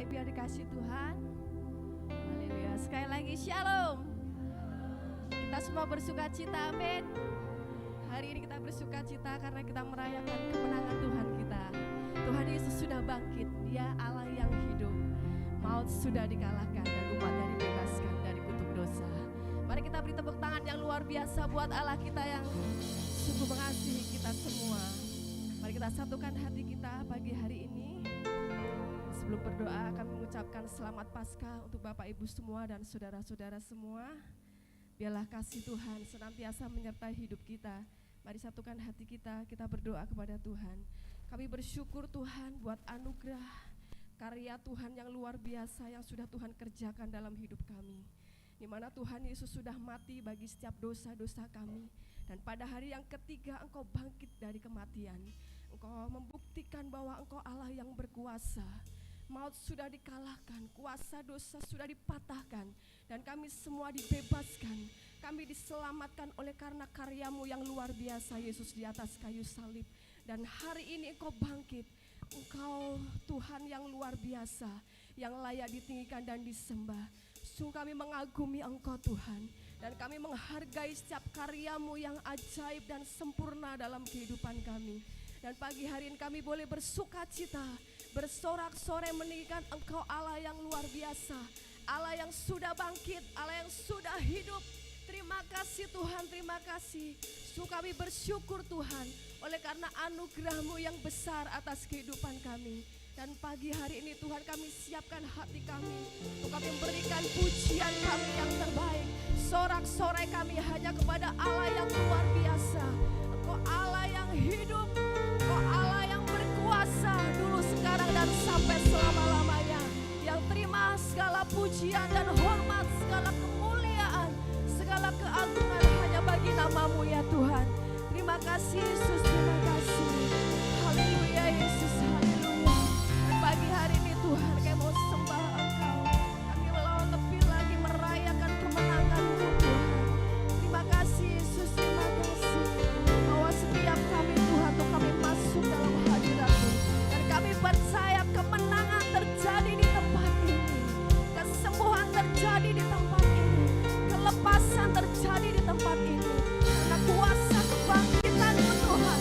Bapak Ibu yang dikasihi Tuhan. Haleluya. Sekali lagi shalom. Kita semua bersuka cita, amin. Hari ini kita bersuka cita karena kita merayakan kemenangan Tuhan kita. Tuhan Yesus sudah bangkit, Dia Allah yang hidup. Maut sudah dikalahkan dan umatnya dibebaskan dari kutuk dosa. Mari kita beri tepuk tangan yang luar biasa buat Allah kita yang sungguh mengasihi kita semua. Mari kita satukan hati kita pagi hari ini. Sebelum berdoa akan mengucapkan selamat Paskah untuk Bapak Ibu semua dan saudara-saudara semua. Biarlah kasih Tuhan senantiasa menyertai hidup kita. Mari satukan hati kita, kita berdoa kepada Tuhan. Kami bersyukur Tuhan buat anugerah karya Tuhan yang luar biasa yang sudah Tuhan kerjakan dalam hidup kami. Di mana Tuhan Yesus sudah mati bagi setiap dosa-dosa kami. Dan pada hari yang ketiga Engkau bangkit dari kematian. Engkau membuktikan bahwa Engkau Allah yang berkuasa. Maut sudah dikalahkan, kuasa dosa sudah dipatahkan, dan kami semua dibebaskan. Kami diselamatkan oleh karena karya-Mu yang luar biasa, Yesus, di atas kayu salib. Dan hari ini Engkau bangkit. Engkau Tuhan yang luar biasa, yang layak ditinggikan dan disembah. Sungguh kami mengagumi Engkau Tuhan, dan kami menghargai setiap karya-Mu yang ajaib dan sempurna dalam kehidupan kami. Dan pagi hari ini kami boleh bersuka cita, bersorak-sorai meninggikan Engkau Allah yang luar biasa, Allah yang sudah bangkit, Allah yang sudah hidup. Terima kasih Tuhan, terima kasih. Sungguh kami bersyukur Tuhan, oleh karena anugerah-Mu yang besar atas kehidupan kami. Dan pagi hari ini Tuhan kami siapkan hati kami untuk kami memberikan pujian kami yang terbaik. Sorak-sorai kami hanya kepada Allah yang luar biasa. Engkau Allah yang hidup, Engkau Allah yang berkuasa dulu, sekarang, dan sampai selama-lamanya. Yang terima segala pujian dan hormat, segala kemuliaan, segala keagungan hanya bagi nama-Mu ya Tuhan. Terima kasih Yesus, terima kasih. Haleluya Yesus, haleluya. Dan pagi hari ini Tuhan kami mau sembah Engkau. Kami mau lebih lagi merayakan kemenangan-Mu Tuhan. Terima kasih Yesus, terima kasih. Bahwa setiap kami Tuhan untuk kami masuk dalam hadirat-Mu. Dan kami percaya kemenangan terjadi di tempat ini. Kesembuhan terjadi di tempat ini. Kelepasan terjadi di tempat ini. Karena kuasa kebangkitan-Mu Tuhan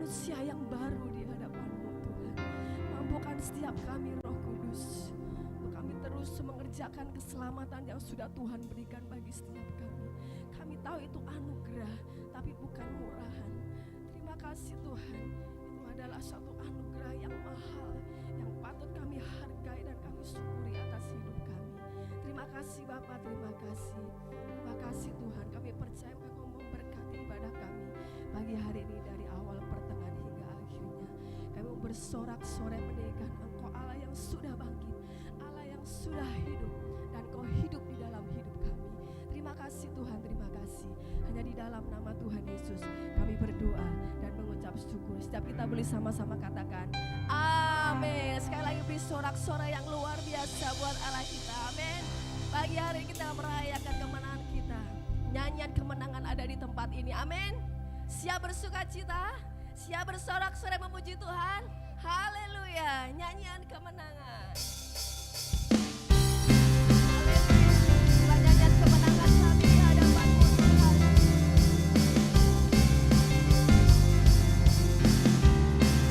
manusia yang baru di hadapan-Mu Tuhan. Mampukan setiap kami Roh Kudus, untuk kami terus mengerjakan keselamatan yang sudah Tuhan berikan bagi setiap kami. Kami tahu itu anugerah, tapi bukan murahan. Terima kasih Tuhan, itu adalah satu anugerah yang mahal, yang patut kami hargai dan kami syukuri atas hidup kami. Terima kasih Bapa, terima kasih. Terima kasih Tuhan, kami percaya Engkau memberkati ibadah kami pagi hari ini dari awal pertengahan hingga akhirnya. Kami bersorak-sorai menaikkan Engkau Allah yang sudah bangkit, Allah yang sudah hidup, dan Engkau hidup di dalam hidup kami. Terima kasih Tuhan, terima kasih. Hanya di dalam nama Tuhan Yesus kami berdoa dan mengucap syukur. Setiap kita boleh sama-sama katakan amin. Sekali lagi beri sorak-sorai yang luar biasa buat Allah kita. Amin. Pagi hari ini kita merayakan kemenangan kita. Nyanyian kemenangan ada di tempat ini. Amin. Siap bersuka cita, siap bersorak-sorai memuji Tuhan. Haleluya. Nyanyian kemenangan. Haleluya. Nyanyian kemenangan kami di hadapan-Mu Tuhan.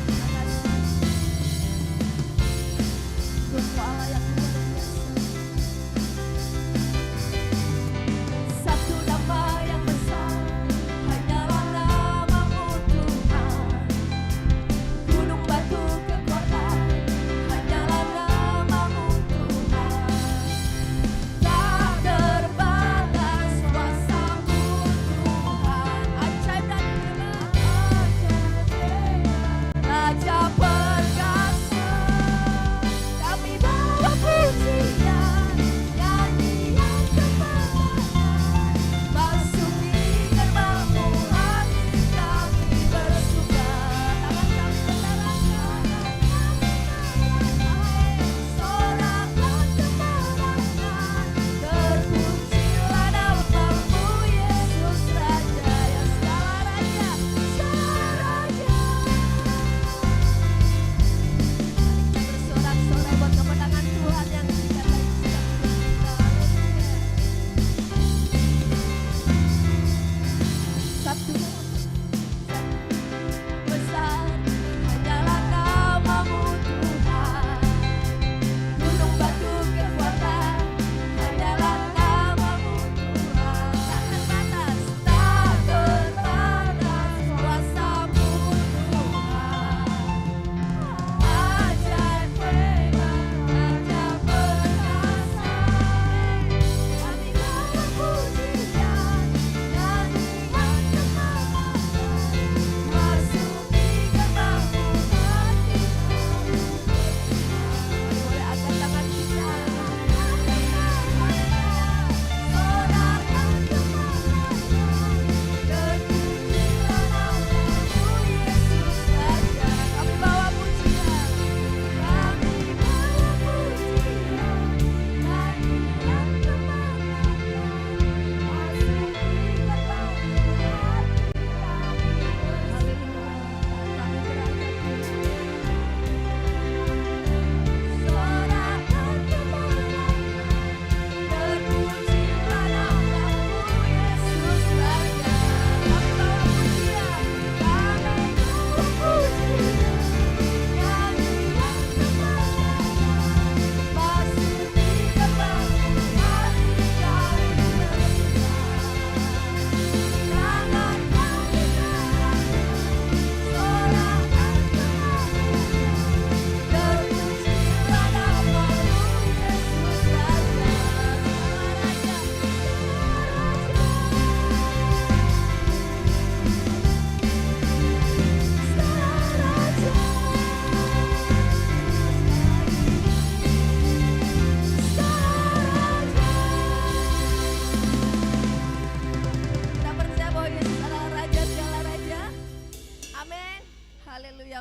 Terima kasih. Engkau Allah yang luar biasa.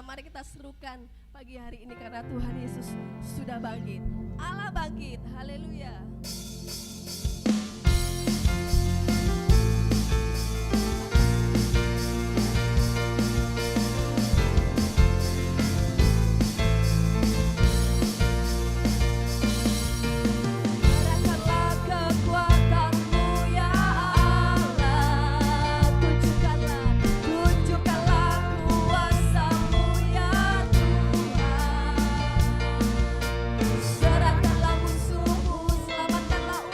mari kita serukan pagi hari ini karena Tuhan Yesus sudah bangkit. Allah bangkit, haleluya. Serahkanlah musuhmu, selamatkanlah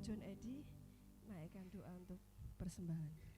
John Edi naikkan doa untuk persembahan.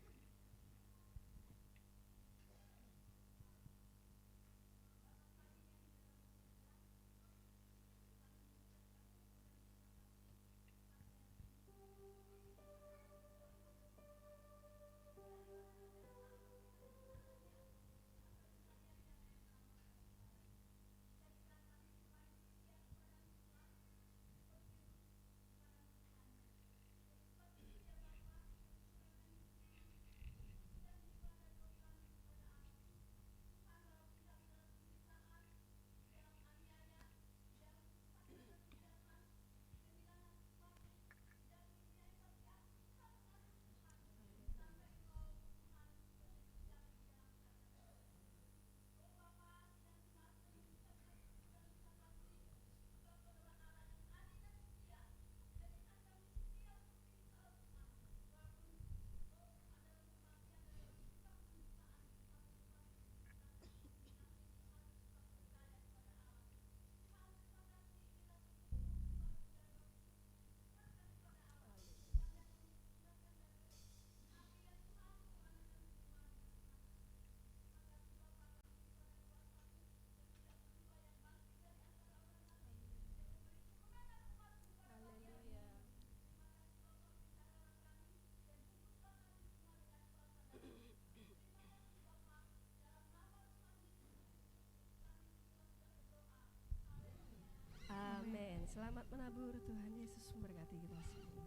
Amin. Selamat menabur. Tuhan Yesus memberkati kita semua.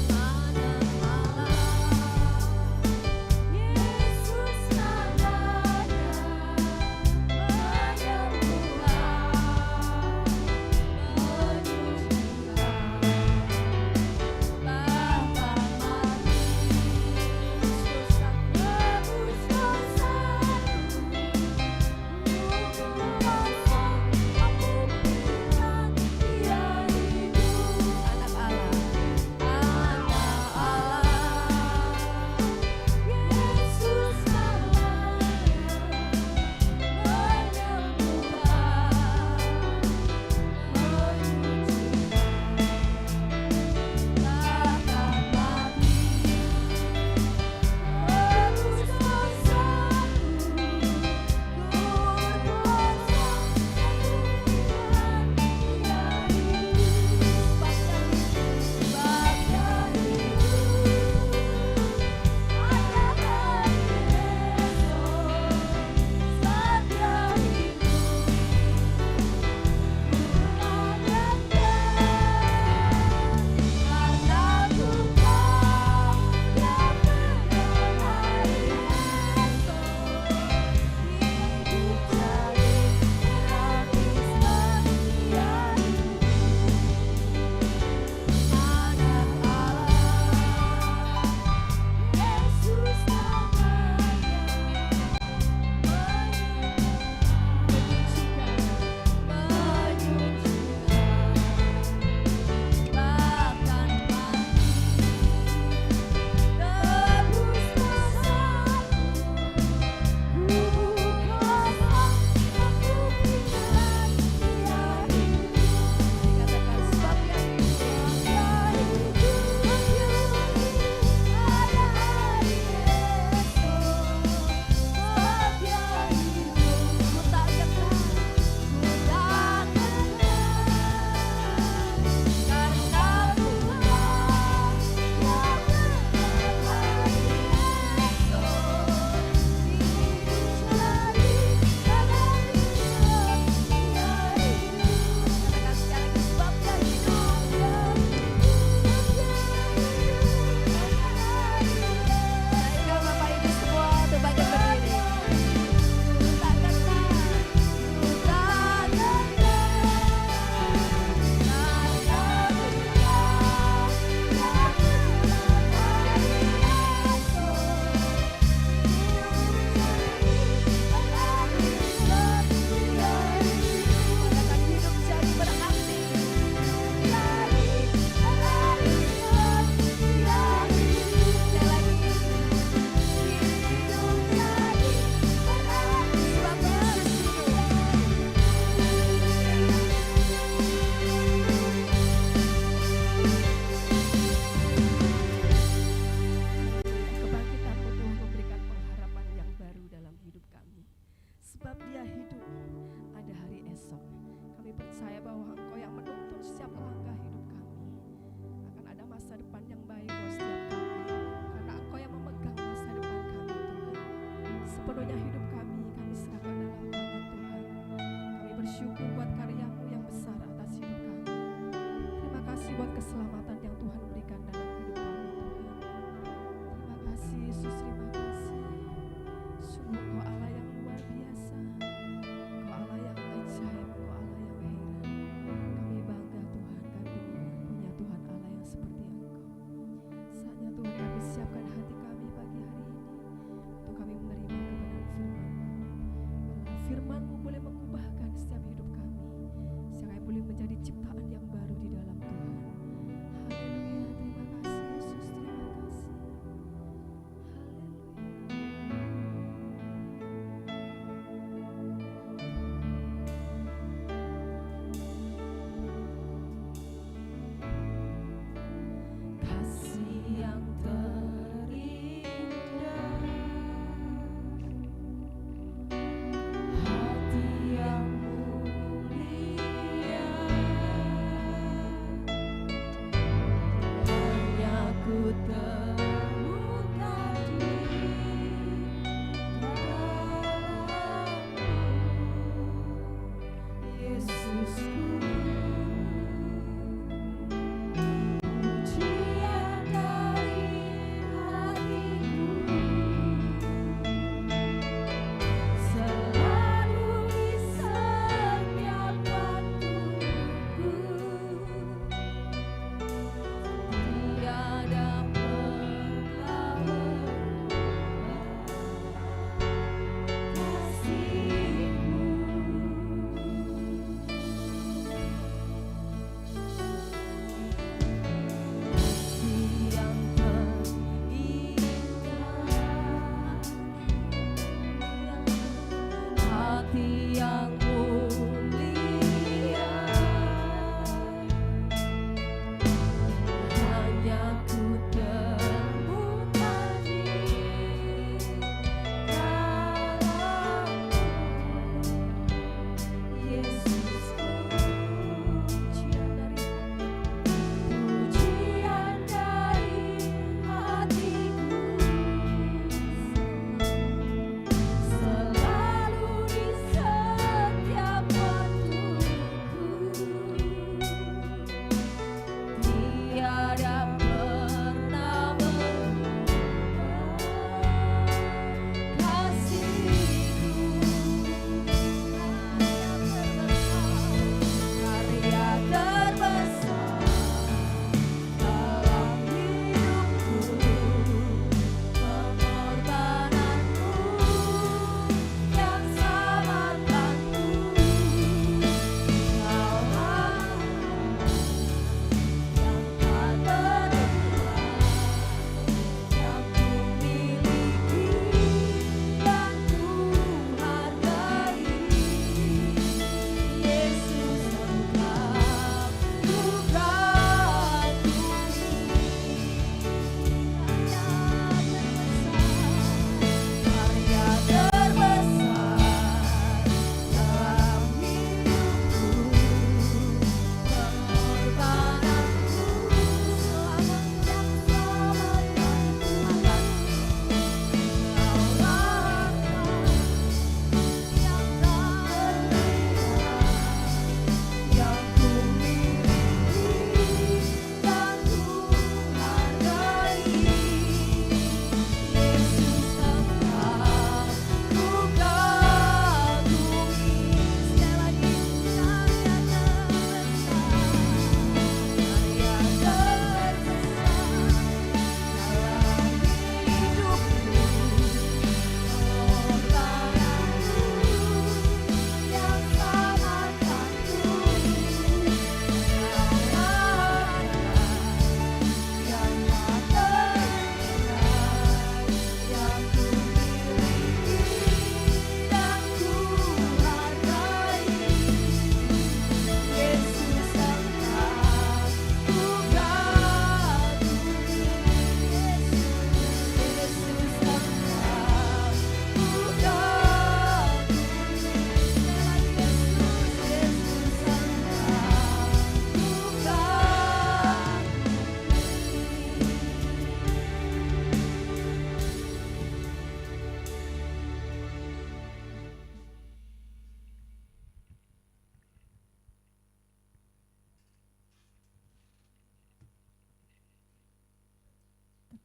Mana percaya bahwa Engkau yang menuntun setiap langkah hidup kami. Akan ada masa depan yang baik buat setiap kami. Karena Engkau yang memegang masa depan kami Tuhan. Sepenuhnya hidup kami serahkan dalam tangan Tuhan. Kami bersyukur buat karya-Mu yang besar atas hidup kami. Terima kasih buat keselamatan yang Tuhan berikan dalam hidup kami Tuhan. Terima kasih Yesus, terima kasih. Sungguh Engkau Allah yang luar biasa. Engkau Allah yang ajaib, Engkau Allah yang heran. Kami bangga Tuhan, kami punya Tuhan Allah yang seperti Engkau. Saatnya Tuhan kami siapkan hati kami pagi hari ini untuk kami menerima kebenaran firman-Mu. Firman-Mu boleh mengubahkan setiap hidup kami, sehingga kami boleh menjadi ciptaan yang baru di dalam Tuhan.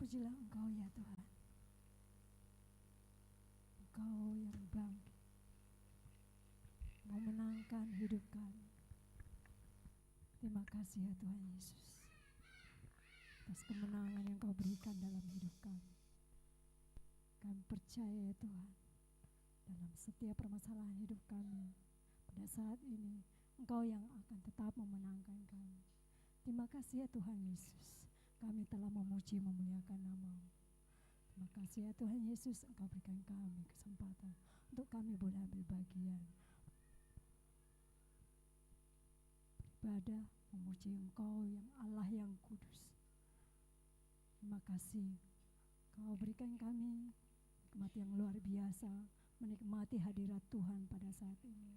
Pujilah Engkau ya Tuhan. Engkau yang bangkit, memenangkan hidup kami. Terima kasih ya Tuhan Yesus atas kemenangan yang Kau berikan dalam hidup kami. Kami percaya ya Tuhan, dalam setiap permasalahan hidup kami pada saat ini Engkau yang akan tetap memenangkan kami. Terima kasih ya Tuhan Yesus, kami telah memuji memuliakan nama-Mu. Terima kasih ya Tuhan Yesus, Engkau berikan kami kesempatan untuk kami boleh ambil bagian beribadah, memuji Engkau yang Allah yang kudus. Terima kasih Kau berikan kami nikmat yang luar biasa, menikmati hadirat Tuhan pada saat ini.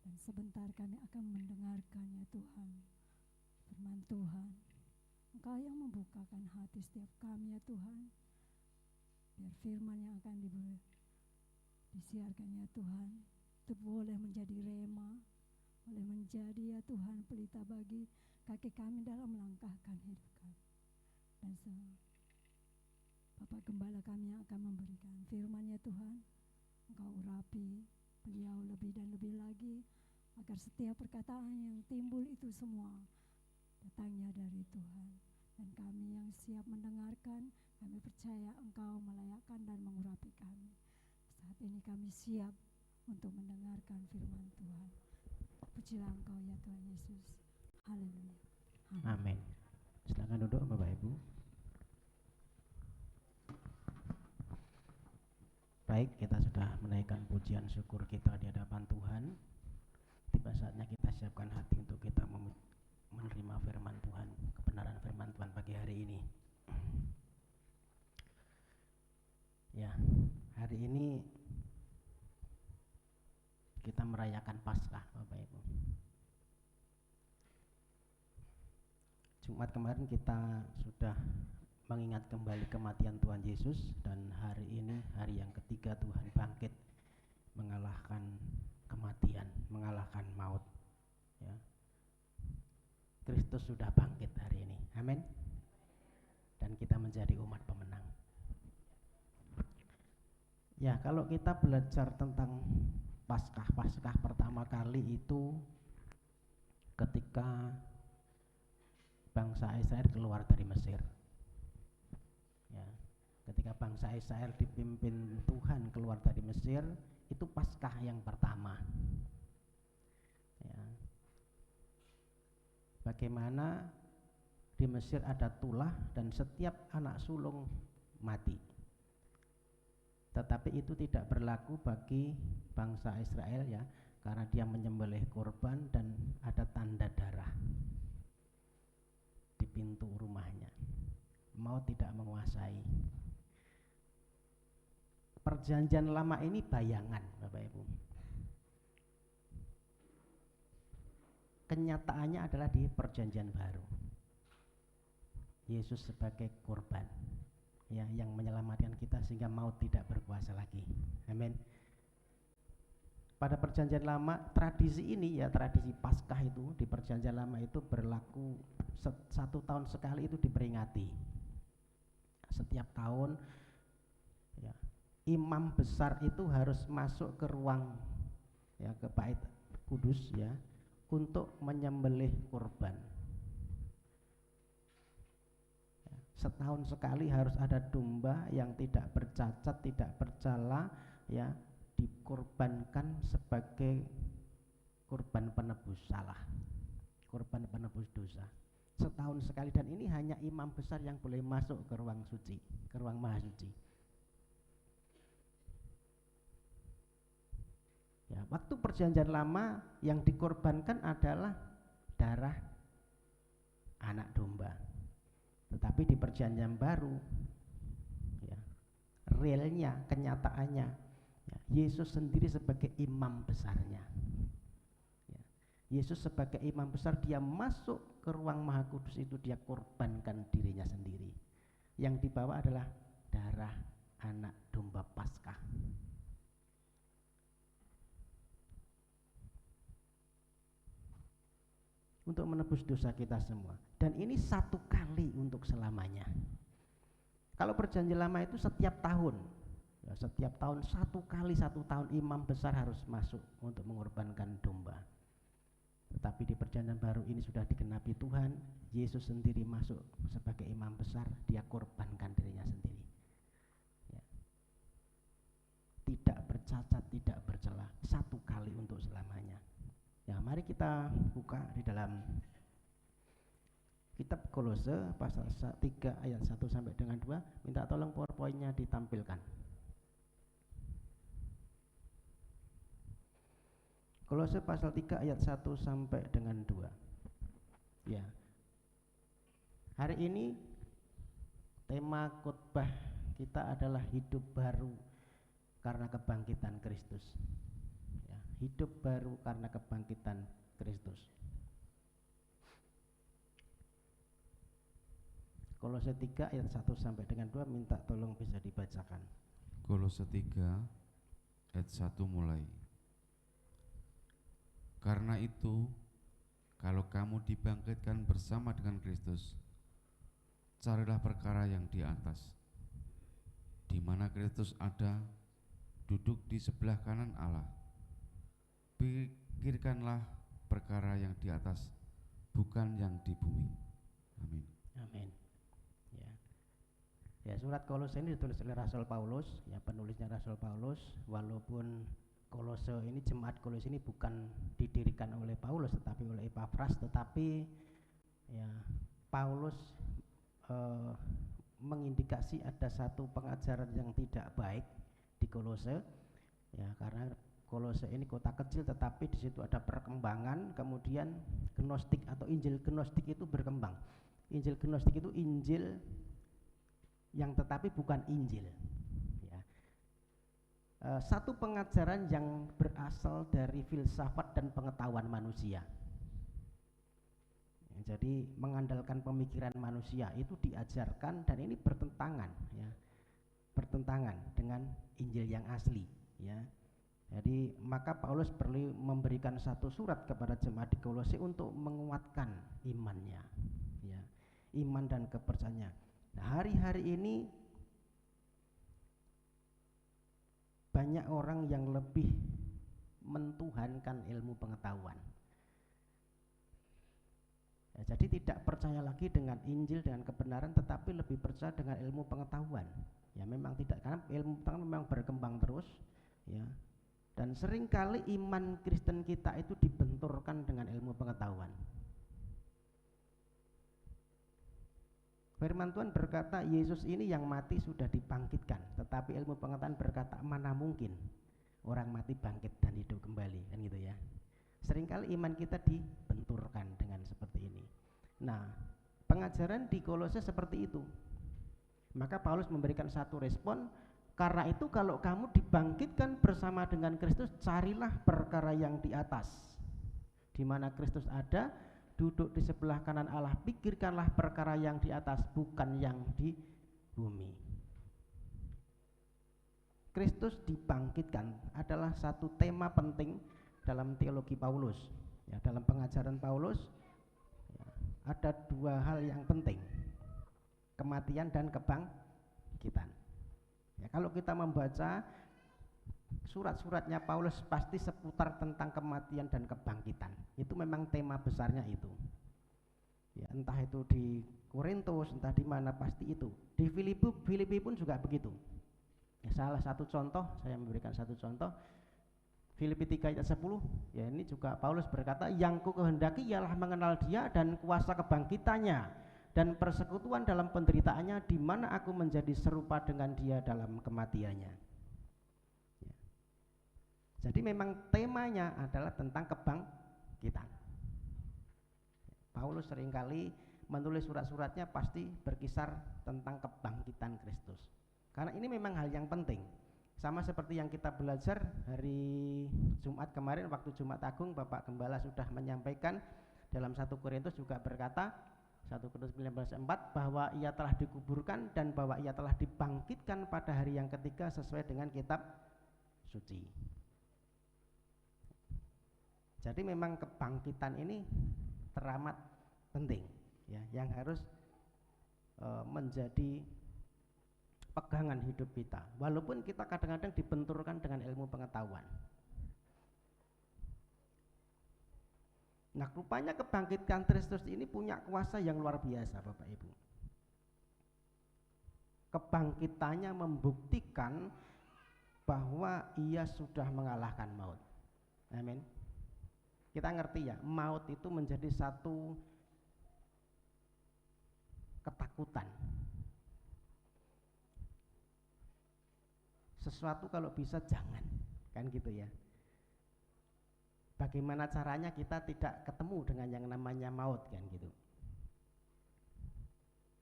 Dan sebentar kami akan mendengarkannya Tuhan, firman Tuhan. Engkau yang membukakan hati setiap kami ya Tuhan, biar firman yang akan disiarkan ya Tuhan, itu boleh menjadi rema, boleh menjadi ya Tuhan pelita bagi kaki kami dalam melangkahkan hidup kami. Dan Bapak Gembala kami yang akan memberikan firman ya Tuhan, Engkau urapi beliau lebih dan lebih lagi, agar setiap perkataan yang timbul itu semua datangnya dari Tuhan. Dan kami yang siap mendengarkan, kami percaya Engkau melayakkan dan mengurapi kami. Saat ini kami siap untuk mendengarkan firman Tuhan. Pujilah Engkau ya Tuhan Yesus. Haleluya. Amin. Silakan duduk Bapak Ibu. Baik, kita sudah menaikkan pujian syukur kita di hadapan Tuhan. Tiba saatnya kita siapkan hati untuk kita menerima firman Tuhan, kebenaran firman Tuhan pagi hari ini. Ya, hari ini kita merayakan Paskah Bapak Ibu. Jumat kemarin kita sudah mengingat kembali kematian Tuhan Yesus, dan hari ini hari yang ketiga Tuhan bangkit mengalahkan kematian, mengalahkan maut. Ya. Kristus sudah bangkit hari ini. Amin. Dan kita menjadi umat pemenang. Ya, kalau kita belajar tentang Paskah pertama kali itu ketika bangsa Israel keluar dari Mesir. Ya, ketika bangsa Israel dipimpin Tuhan keluar dari Mesir, itu Paskah yang pertama. Ya. Bagaimana di Mesir ada tulah dan setiap anak sulung mati. Tetapi itu tidak berlaku bagi bangsa Israel ya, karena dia menyembelih kurban dan ada tanda darah di pintu rumahnya. Maut tidak menguasai. Perjanjian lama ini bayangan Bapak Ibu. Kenyataannya adalah di perjanjian baru. Yesus sebagai kurban ya, yang menyelamatkan kita sehingga maut tidak berkuasa lagi. Amin. Pada perjanjian lama, tradisi ini ya, tradisi Paskah itu di perjanjian lama itu berlaku 1 tahun sekali, itu diperingati. Setiap tahun ya, imam besar itu harus masuk ke ruang ya, ke bait kudus ya, untuk menyembelih kurban. Setahun sekali harus ada domba yang tidak bercacat, tidak bercela ya, dikorbankan sebagai kurban penebus salah, kurban penebus dosa. Setahun sekali, dan ini hanya imam besar yang boleh masuk ke ruang suci, ke ruang maha suci. Ya, waktu perjanjian lama yang dikorbankan adalah darah anak domba. Tetapi di perjanjian baru ya, realnya, kenyataannya ya, Yesus sendiri sebagai imam besarnya ya, Yesus sebagai imam besar, dia masuk ke ruang maha kudus itu, dia korbankan dirinya sendiri. Yang dibawa adalah darah anak domba Paskah. Untuk menebus dosa kita semua. Dan ini satu kali untuk selamanya. Kalau perjanjian lama itu setiap tahun, ya, setiap tahun 1 kali 1 tahun imam besar harus masuk untuk mengorbankan domba. Tetapi di perjanjian baru ini sudah digenapi Tuhan, Yesus sendiri masuk sebagai imam besar, dia korbankan dirinya sendiri. Ya. Tidak bercacat, tidak bercela, 1 kali untuk selamanya. Ya, mari kita buka di dalam kitab Kolose pasal 3 ayat 1 sampai dengan 2. Minta tolong PowerPoint-nya ditampilkan. Kolose pasal 3 ayat 1 sampai dengan 2. Ya. Hari ini tema khotbah kita adalah hidup baru karena kebangkitan Kristus. Ya, hidup baru karena kebangkitan Kristus. Kolose 3 ayat 1 sampai dengan 2, minta tolong bisa dibacakan. Kolose 3 ayat 1 mulai. Karena itu, kalau kamu dibangkitkan bersama dengan Kristus, carilah perkara yang di atas, di mana Kristus ada, duduk di sebelah kanan Allah. Pikirkanlah perkara yang di atas, bukan yang di bumi. Amin. Amin. Ya, surat Kolose ini ditulis oleh Rasul Paulus, ya, penulisnya Rasul Paulus. Walaupun Kolose ini, jemaat Kolose ini bukan didirikan oleh Paulus tetapi oleh Epafras, tetapi ya Paulus mengindikasi ada satu pengajaran yang tidak baik di Kolose, ya, karena Kolose ini kota kecil tetapi di situ ada perkembangan, kemudian Gnostik atau Injil Gnostik itu berkembang. Injil Gnostik itu Injil yang tetapi bukan Injil, ya. Satu pengajaran yang berasal dari filsafat dan pengetahuan manusia, ya, jadi mengandalkan pemikiran manusia itu diajarkan, dan ini bertentangan, ya, bertentangan dengan Injil yang asli, ya. Jadi maka Paulus perlu memberikan satu surat kepada jemaat di Kolose untuk menguatkan imannya, ya, iman dan kepercayaannya. Nah, hari-hari ini banyak orang yang lebih mentuhankan ilmu pengetahuan. Ya, jadi tidak percaya lagi dengan Injil, dengan kebenaran, tetapi lebih percaya dengan ilmu pengetahuan. Ya, memang tidak, karena ilmu pengetahuan memang berkembang terus, ya. Dan seringkali iman Kristen kita itu dibenturkan dengan ilmu pengetahuan. Firman Tuhan berkata Yesus ini yang mati sudah dibangkitkan, tetapi ilmu pengetahuan berkata mana mungkin orang mati bangkit dan hidup kembali, kan gitu ya. Seringkali iman kita dibenturkan dengan seperti ini. Nah, pengajaran di Kolose seperti itu. Maka Paulus memberikan satu respon, karena itu kalau kamu dibangkitkan bersama dengan Kristus, carilah perkara yang di atas, di mana Kristus ada, duduk di sebelah kanan Allah. Pikirkanlah perkara yang di atas, bukan yang di bumi. Kristus dibangkitkan adalah satu tema penting dalam teologi Paulus, ya, dalam pengajaran Paulus, ya, ada dua hal yang penting, kematian dan kebangkitan. Ya, kalau kita membaca surat-suratnya Paulus pasti seputar tentang kematian dan kebangkitan. Itu memang tema besarnya itu. Ya, entah itu di Korintus, entah di mana, pasti itu. Di Filipi pun juga begitu. Ya, salah satu contoh, saya memberikan satu contoh. Filipi 3 ayat 10, ya, ini juga Paulus berkata, yang ku kehendaki ialah mengenal Dia dan kuasa kebangkitannya dan persekutuan dalam penderitaannya, di mana aku menjadi serupa dengan Dia dalam kematiannya. Jadi memang temanya adalah tentang kebangkitan. Paulus seringkali menulis surat-suratnya pasti berkisar tentang kebangkitan Kristus. Karena ini memang hal yang penting. Sama seperti yang kita belajar hari Jumat kemarin, waktu Jumat Agung, Bapak Gembala sudah menyampaikan dalam 1 Korintus juga berkata, 1 Korintus 19:4, bahwa ia telah dikuburkan dan bahwa ia telah dibangkitkan pada hari yang ketiga sesuai dengan kitab suci. Jadi memang kebangkitan ini teramat penting, ya, yang harus menjadi pegangan hidup kita, walaupun kita kadang-kadang dibenturkan dengan ilmu pengetahuan. Nah, rupanya kebangkitan Kristus ini punya kuasa yang luar biasa, Bapak Ibu. Kebangkitannya membuktikan bahwa ia sudah mengalahkan maut. Amin. Kita ngerti ya, maut itu menjadi satu ketakutan. Sesuatu kalau bisa jangan, kan gitu ya. Bagaimana caranya kita tidak ketemu dengan yang namanya maut, kan gitu.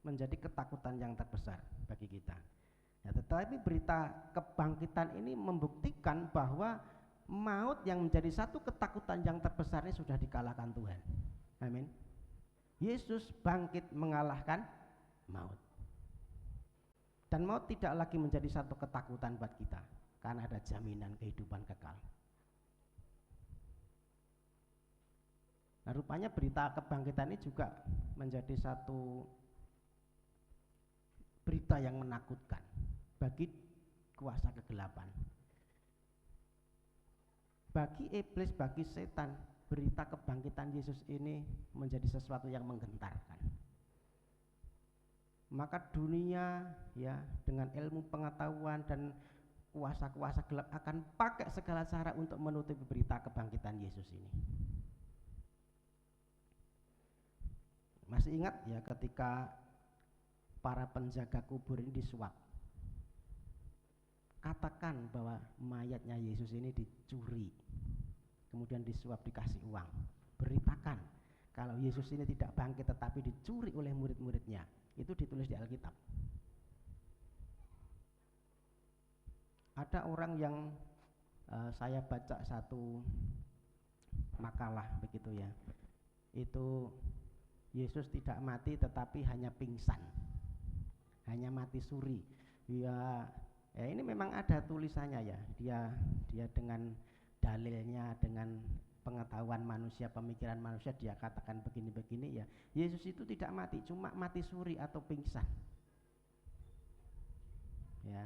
Menjadi ketakutan yang terbesar bagi kita. Ya, tetapi berita kebangkitan ini membuktikan bahwa maut yang menjadi satu ketakutan yang terbesar ini sudah dikalahkan Tuhan. Amin. Yesus bangkit mengalahkan maut. Dan maut tidak lagi menjadi satu ketakutan buat kita, karena ada jaminan kehidupan kekal. Nah, rupanya berita kebangkitan ini juga menjadi satu berita yang menakutkan bagi kuasa kegelapan. Bagi iblis, bagi setan, berita kebangkitan Yesus ini menjadi sesuatu yang menggentarkan. Maka dunia ya dengan ilmu pengetahuan dan kuasa-kuasa gelap akan pakai segala cara untuk menutupi berita kebangkitan Yesus ini. Masih ingat ya ketika para penjaga kubur ini disuap. Katakan bahwa mayatnya Yesus ini dicuri, kemudian disuap dikasih uang. Beritakan kalau Yesus ini tidak bangkit tetapi dicuri oleh murid-muridnya. Itu ditulis di Alkitab. Ada orang yang saya baca satu makalah begitu ya. Itu Yesus tidak mati tetapi hanya pingsan, hanya mati suri. Ya ini memang ada tulisannya ya. Dia dengan dalilnya, dengan pengetahuan manusia, pemikiran manusia, dia katakan begini-begini ya. Yesus itu tidak mati, cuma mati suri atau pingsan. Ya.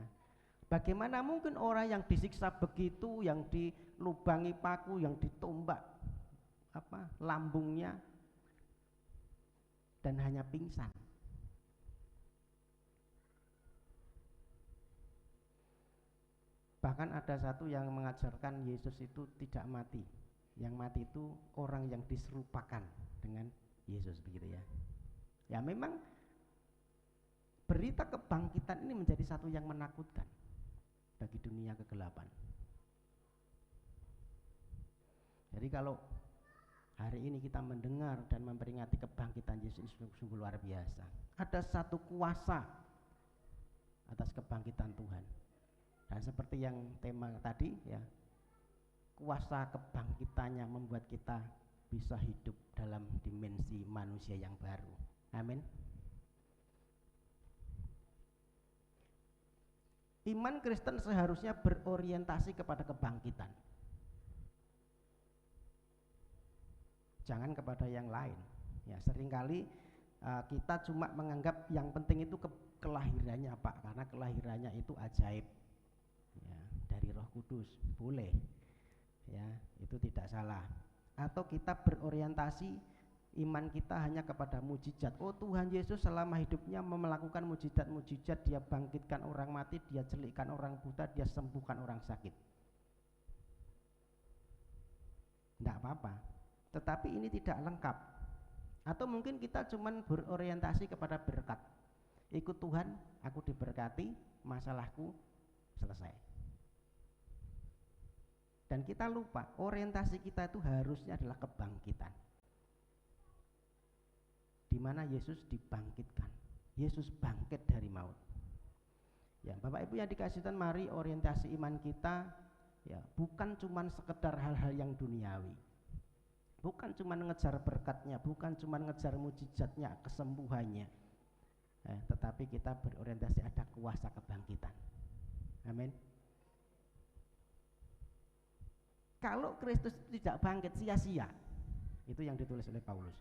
Bagaimana mungkin orang yang disiksa begitu, yang dilubangi paku, yang ditombak lambungnya, dan hanya pingsan. Bahkan ada satu yang mengajarkan Yesus itu tidak mati. Yang mati itu orang yang diserupakan dengan Yesus, begitu ya. Ya memang berita kebangkitan ini menjadi satu yang menakutkan bagi dunia kegelapan. Jadi kalau hari ini kita mendengar dan memperingati kebangkitan Yesus ini sungguh luar biasa. Ada satu kuasa atas kebangkitan Tuhan. Dan seperti yang tema tadi ya, kuasa kebangkitannya membuat kita bisa hidup dalam dimensi manusia yang baru. Amin. Iman Kristen seharusnya berorientasi kepada kebangkitan, jangan kepada yang lain. Ya, seringkali kita cuma menganggap yang penting itu kelahirannya Pak, karena kelahirannya itu ajaib. Ya, dari Roh Kudus, boleh. Ya, itu tidak salah. Atau kita berorientasi iman kita hanya kepada mujizat. Oh, Tuhan Yesus selama hidupnya melakukan mujizat-mujizat, dia bangkitkan orang mati, dia celikkan orang buta, dia sembuhkan orang sakit. Tidak apa-apa. Tetapi ini tidak lengkap. Atau mungkin kita cuma berorientasi kepada berkat. Ikut Tuhan, aku diberkati, masalahku selesai. Dan kita lupa, orientasi kita itu harusnya adalah kebangkitan, di mana Yesus dibangkitkan. Yesus bangkit dari maut. Ya, Bapak Ibu yang dikasih Tuhan, mari orientasi iman kita ya bukan cuma sekedar hal-hal yang duniawi. Bukan cuma ngejar berkatnya, bukan cuma ngejar mujizatnya, kesembuhannya. Tetapi kita berorientasi ada kuasa kebangkitan. Amin. Kalau Kristus tidak bangkit, sia-sia. Itu yang ditulis oleh Paulus.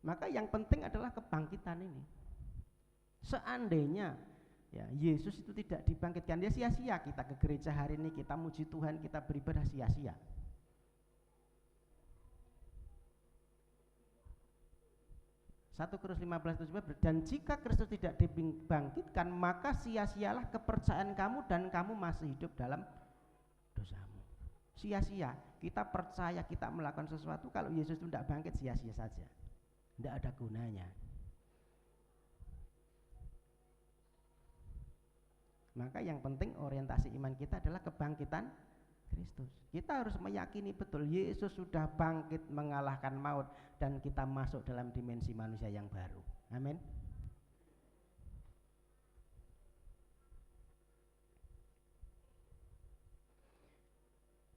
Maka yang penting adalah kebangkitan ini. Seandainya ya Yesus itu tidak dibangkitkan, ya sia-sia kita ke gereja hari ini, kita muji Tuhan, kita beribadah, sia-sia. 1 Korintus 15:17, dan jika Kristus tidak dibangkitkan, maka sia-sialah kepercayaan kamu dan kamu masih hidup dalam dosamu. Sia-sia, kita percaya, kita melakukan sesuatu, kalau Yesus itu tidak bangkit, sia-sia saja, tidak ada gunanya. Maka yang penting orientasi iman kita adalah kebangkitan Kristus. Kita harus meyakini betul Yesus sudah bangkit mengalahkan maut dan kita masuk dalam dimensi manusia yang baru. Amin.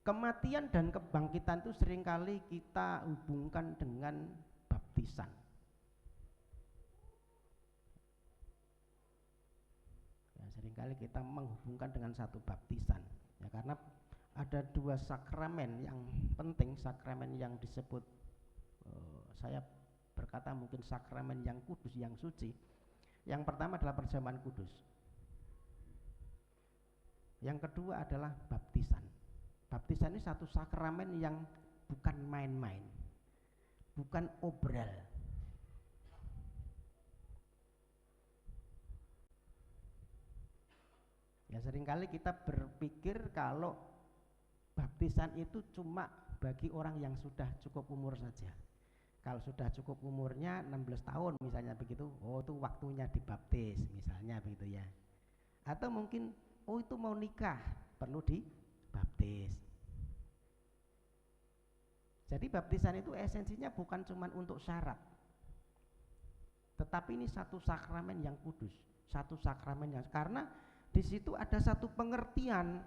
Kematian dan kebangkitan itu seringkali kita hubungkan dengan baptisan. Ya, seringkali kita menghubungkan dengan satu baptisan. Ya, karena ada dua sakramen yang penting, sakramen yang disebut saya berkata mungkin sakramen yang kudus, yang suci. Yang pertama adalah perjamuan kudus. Yang kedua adalah baptisan. Baptisan ini satu sakramen yang bukan main-main, bukan obral. Ya seringkali kita berpikir kalau baptisan itu cuma bagi orang yang sudah cukup umur saja. Kalau sudah cukup umurnya 16 tahun misalnya begitu, oh itu waktunya dibaptis misalnya begitu ya. Atau mungkin oh itu mau nikah perlu dibaptis. Jadi baptisan itu esensinya bukan cuma untuk syarat, tetapi ini satu sakramen yang kudus, satu sakramen yang, karena di situ ada satu pengertian.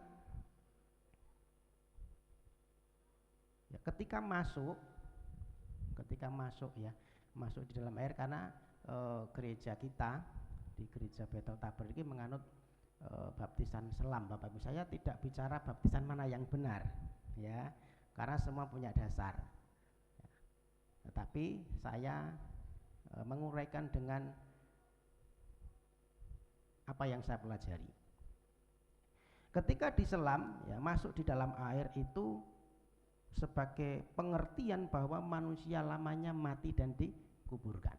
Ya, ketika masuk ya, masuk di dalam air, karena gereja kita di gereja Bethel Tabor ini menganut baptisan selam. Bapak Ibu, saya tidak bicara baptisan mana yang benar ya, karena semua punya dasar ya. Tetapi saya menguraikan dengan apa yang saya pelajari. Ketika diselam ya, masuk di dalam air itu sebagai pengertian bahwa manusia lamanya mati dan dikuburkan.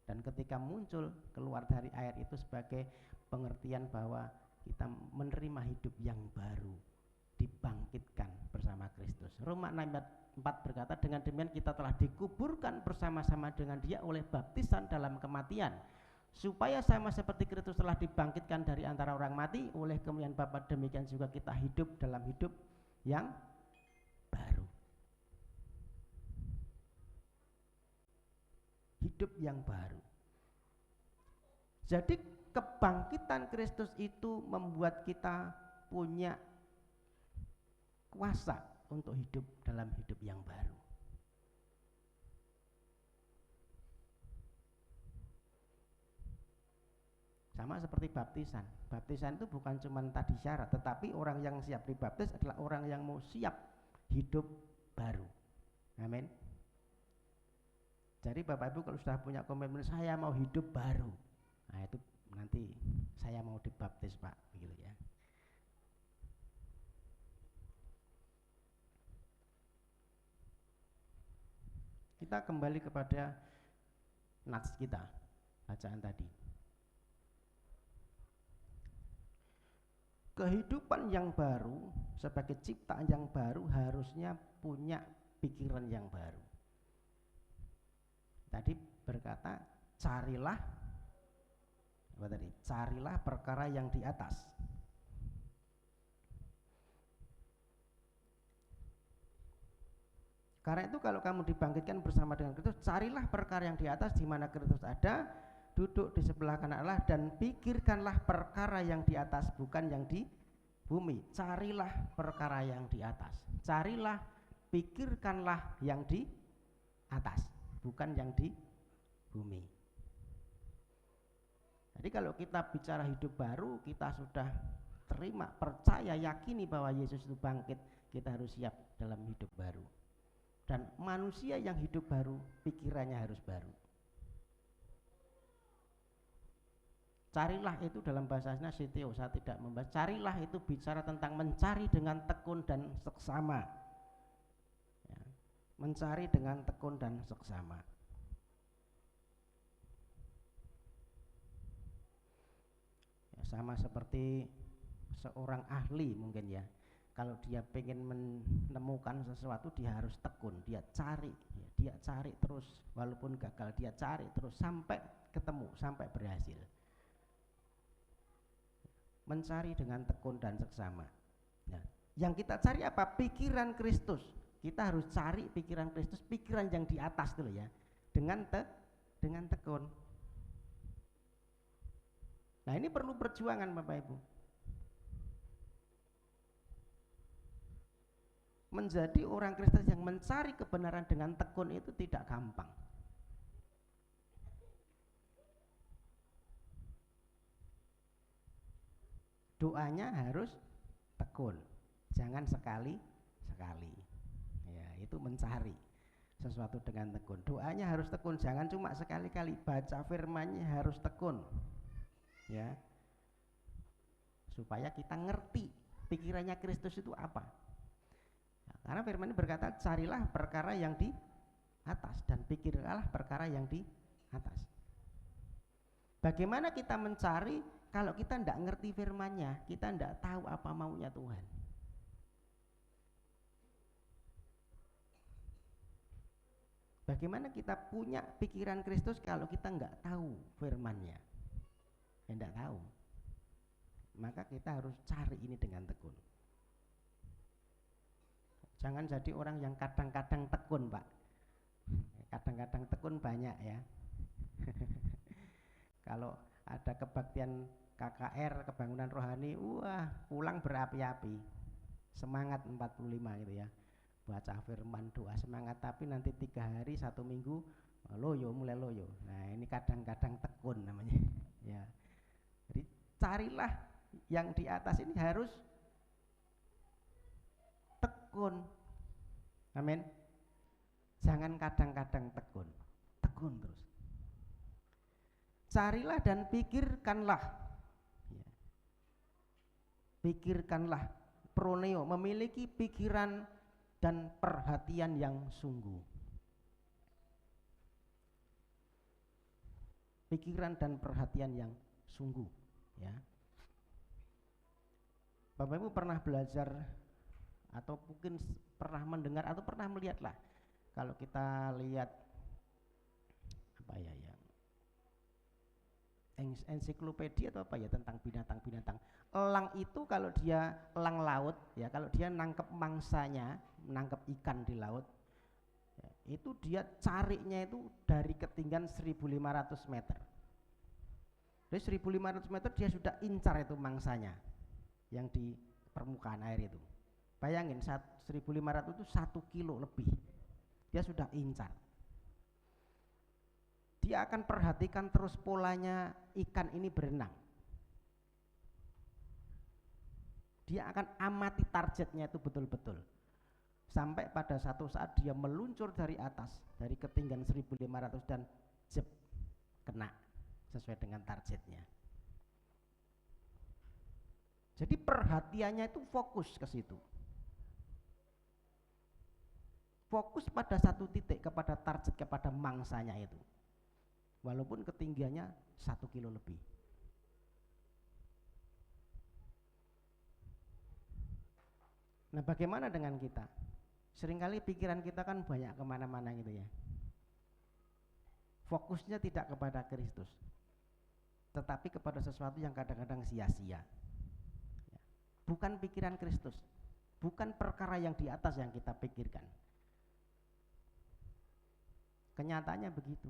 Dan ketika muncul keluar dari air itu sebagai pengertian bahwa kita menerima hidup yang baru, dibangkitkan bersama Kristus. Roma 6:4 berkata, dengan demikian kita telah dikuburkan bersama-sama dengan Dia oleh baptisan dalam kematian, supaya sama seperti Kristus telah dibangkitkan dari antara orang mati oleh kemuliaan Bapa, demikian juga kita hidup dalam hidup yang baru. Hidup yang baru. Jadi kebangkitan Kristus itu membuat kita punya kuasa untuk hidup dalam hidup yang baru. Sama seperti baptisan. Baptisan itu bukan cuma tadi syarat, tetapi orang yang siap dibaptis adalah orang yang mau siap hidup baru. Amin. Jadi Bapak Ibu kalau sudah punya komitmen saya mau hidup baru, nah itu nanti saya mau dibaptis Pak, begitu ya. Kita kembali kepada nats kita, bacaan tadi. Kehidupan yang baru sebagai ciptaan yang baru harusnya punya pikiran yang baru. Tadi berkata carilah apa tadi? Carilah perkara yang di atas. Karena itu kalau kamu dibangkitkan bersama dengan Kristus, carilah perkara yang di atas di mana Kristus ada, duduk di sebelah kanan Allah, dan pikirkanlah perkara yang di atas, bukan yang di bumi. Carilah perkara yang di atas. Carilah, pikirkanlah yang di atas, bukan yang di bumi. Jadi kalau kita bicara hidup baru, kita sudah terima, percaya, yakini bahwa Yesus itu bangkit, kita harus siap dalam hidup baru. Dan manusia yang hidup baru, pikirannya harus baru. Carilah itu dalam bahasanya sitio, saya tidak membahas. Carilah itu bicara tentang mencari dengan tekun dan seksama. Ya, mencari dengan tekun dan seksama. Ya, sama seperti seorang ahli mungkin ya. Kalau dia pengen menemukan sesuatu, dia harus tekun, dia cari, ya, dia cari terus, walaupun gagal dia cari terus sampai ketemu, sampai berhasil. Mencari dengan tekun dan seksama. Nah, yang kita cari apa? Pikiran Kristus. Kita harus cari pikiran Kristus, pikiran yang di atas dulu ya, dengan tekun. Nah, ini perlu perjuangan Bapak Ibu. Menjadi orang Kristen yang mencari kebenaran dengan tekun itu tidak gampang. Doanya harus tekun, jangan sekali-sekali. Ya, itu mencari sesuatu dengan tekun. Doanya harus tekun, jangan cuma sekali-kali. Baca firman-Nya harus tekun. Ya. Supaya kita ngerti pikirannya Kristus itu apa. Nah, karena firman ini berkata, carilah perkara yang di atas dan pikirkanlah perkara yang di atas. Bagaimana kita mencari kalau kita tidak ngerti firman-Nya, kita tidak tahu apa maunya Tuhan. Bagaimana kita punya pikiran Kristus kalau kita nggak tahu firman-Nya? Ya tidak tahu. Maka kita harus cari ini dengan tekun. Jangan jadi orang yang kadang-kadang tekun, Pak. Kadang-kadang tekun banyak ya. Kalau ada kebaktian KKR, kebangkuan rohani, wah pulang berapi-api, semangat 45 gitu ya, baca firman, doa semangat, tapi nanti 3 hari 1 minggu loyo, mulai loyo. Nah ini kadang-kadang tekun namanya ya. Jadi carilah yang di atas ini harus tekun, amin. Jangan kadang-kadang tekun, tekun terus. Carilah dan pikirkanlah. Pikirkanlah, proneo, memiliki pikiran dan perhatian yang sungguh. Pikiran dan perhatian yang sungguh, ya. Bapak Ibu pernah belajar atau mungkin pernah mendengar atau pernah melihat lah, kalau kita lihat apa ya, ensiklopedia atau apa ya tentang binatang-binatang. Elang itu kalau dia elang laut ya, kalau dia nangkep mangsanya, menangkap ikan di laut ya, itu dia carinya itu dari ketinggian 1500 meter. Dari 1500 meter dia sudah incar itu mangsanya yang di permukaan air itu. Bayangin 1500 itu 1 kilo lebih, dia sudah incar. Dia akan perhatikan terus polanya ikan ini berenang. Dia akan amati targetnya itu betul-betul. Sampai pada satu saat dia meluncur dari atas, dari ketinggian 1500 dan jeb, kena sesuai dengan targetnya. Jadi perhatiannya itu fokus ke situ. Fokus pada satu titik, kepada target, kepada mangsanya itu. Walaupun ketinggiannya 1 kilo lebih. Nah bagaimana dengan kita? Seringkali pikiran kita kan banyak kemana-mana gitu ya. Fokusnya tidak kepada Kristus, tetapi kepada sesuatu yang kadang-kadang sia-sia. Bukan pikiran Kristus, bukan perkara yang di atas yang kita pikirkan. Kenyataannya begitu.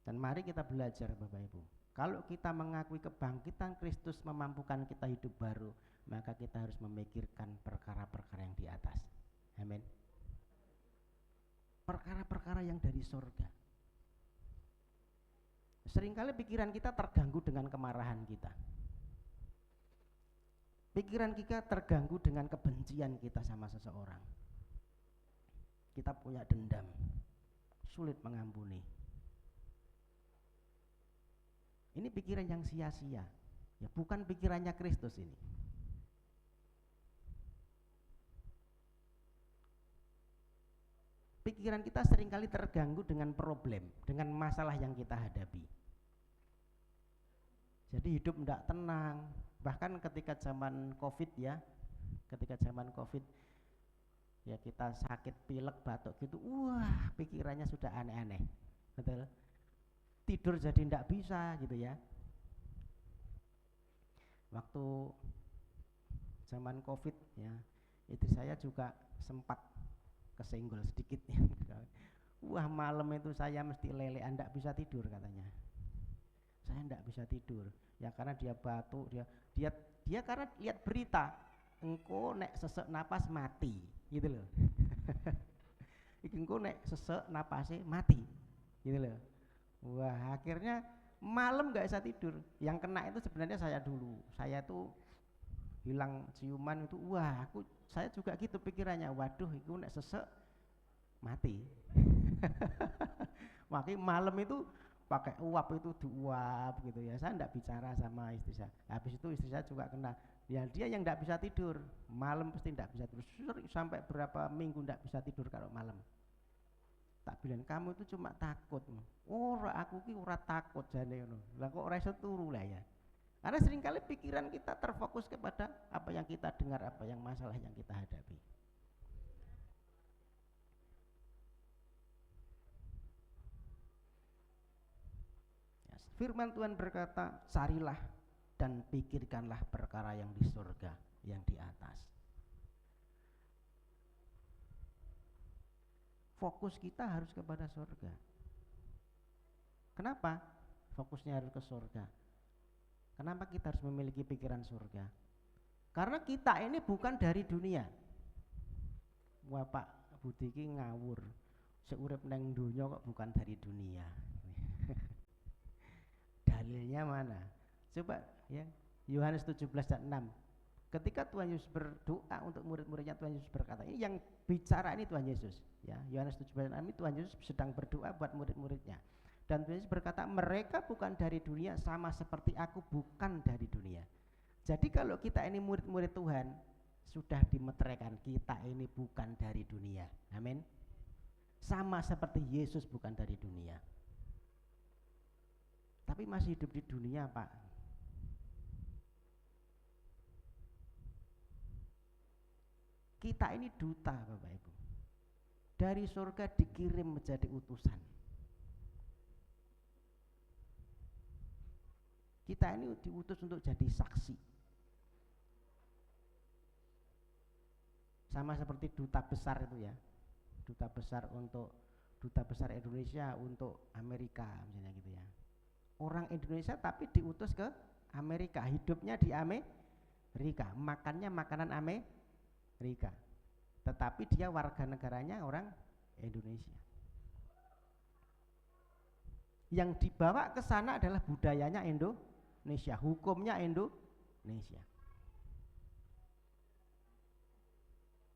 Dan mari kita belajar Bapak Ibu. Kalau kita mengakui kebangkitan Kristus memampukan kita hidup baru, maka kita harus memikirkan perkara-perkara yang di atas. Amin. Perkara-perkara yang dari surga. Seringkali pikiran kita terganggu dengan kemarahan kita. Pikiran kita terganggu dengan kebencian kita sama seseorang. Kita punya dendam, sulit mengampuni. Ini pikiran yang sia-sia. Ya, bukan pikirannya Kristus ini. Pikiran kita seringkali terganggu dengan problem, dengan masalah yang kita hadapi. Jadi hidup tidak tenang. Bahkan ketika zaman Covid ya, ya kita sakit pilek batuk gitu, wah pikirannya sudah aneh-aneh, betul. Tidur jadi tidak bisa gitu ya. Waktu zaman Covid ya, istri saya juga sempat kesenggol sedikit ya. Wah malam itu saya mesti lelean, tidak bisa tidur katanya. Saya tidak bisa tidur ya karena dia batuk, dia karena lihat berita engko nek sesek napas mati gitu loh. Engko nek sesek napasnya mati gitu loh. Wah akhirnya malam nggak bisa tidur. Yang kena itu sebenarnya saya dulu. Saya tuh hilang ciuman itu, wah saya juga gitu pikirannya, waduh itu nek sesek mati. Makanya malam itu pakai uap itu diuap gitu ya, saya enggak bicara sama istri saya. Habis itu istri saya juga kena, ya dia yang enggak bisa tidur malam, pasti enggak bisa tidur sampai berapa minggu enggak bisa tidur kalau malam. Tak bilang kamu itu cuma takut. Ora aku ki ora takut jane ngono. Lah kok ora iso turu lah ya. Karena seringkali pikiran kita terfokus kepada apa yang kita dengar, apa yang masalah yang kita hadapi. Firman Tuhan berkata, carilah dan pikirkanlah perkara yang di surga, yang di atas. Fokus kita harus kepada surga. Kenapa fokusnya harus ke surga? Kenapa kita harus memiliki pikiran surga? Karena kita ini bukan dari dunia. Wah Pak Budi ki ngawur, seurip neng dunya kok bukan dari dunia. Dalilnya mana? Coba ya, Yohanes 17:6. Ketika Tuhan Yesus berdoa untuk murid-muridnya, Tuhan Yesus berkata, ini yang bicara ini Tuhan Yesus ya. Yohanes 17:6 ini Tuhan Yesus sedang berdoa buat murid-muridnya. Dan Tuhan Yesus berkata, mereka bukan dari dunia sama seperti aku bukan dari dunia. Jadi kalau kita ini murid-murid Tuhan, sudah dimeteraikan kita ini bukan dari dunia. Amin. Sama seperti Yesus bukan dari dunia. Tapi masih hidup di dunia, Pak. Kita ini duta, Bapak Ibu. Dari surga dikirim menjadi utusan. Kita ini diutus untuk jadi saksi. Sama seperti duta besar itu ya. Duta besar Indonesia untuk Amerika misalnya gitu ya. Orang Indonesia tapi diutus ke Amerika, hidupnya di Amerika, makannya makanan Amerika, tetapi dia warga negaranya orang Indonesia. Yang dibawa ke sana adalah budayanya Indonesia, hukumnya Indonesia.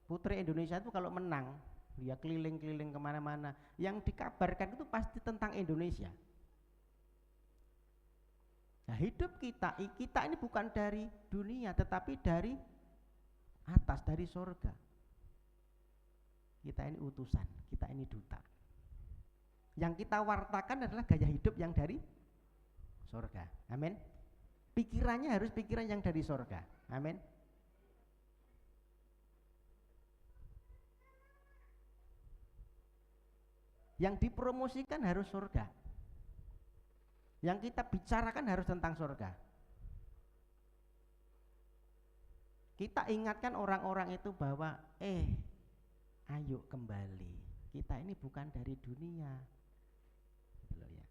Putri Indonesia itu kalau menang, dia keliling-keliling kemana-mana, yang dikabarkan itu pasti tentang Indonesia. Nah hidup kita ini bukan dari dunia, tetapi dari atas, dari surga. Kita ini utusan, kita ini duta. Yang kita wartakan adalah gaya hidup yang dari surga. Amin. Pikirannya harus pikiran yang dari surga. Amin. Yang dipromosikan harus surga. Yang kita bicarakan harus tentang surga. Kita ingatkan orang-orang itu bahwa ayo kembali. Kita ini bukan dari dunia. Gitu loh ya.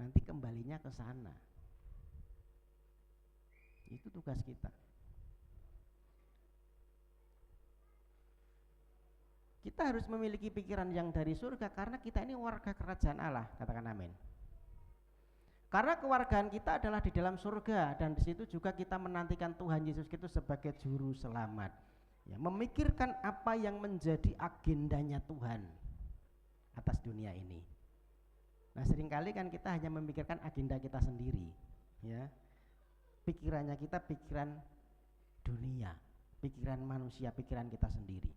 Nanti kembalinya ke sana. Itu tugas kita. Kita harus memiliki pikiran yang dari surga karena kita ini warga kerajaan Allah, katakan amin. Karena kewargaan kita adalah di dalam surga dan di situ juga kita menantikan Tuhan Yesus Kristus sebagai juru selamat. Ya, memikirkan apa yang menjadi agendanya Tuhan atas dunia ini. Nah, seringkali kan kita hanya memikirkan agenda kita sendiri, ya. Pikirannya kita pikiran dunia, pikiran manusia, pikiran kita sendiri.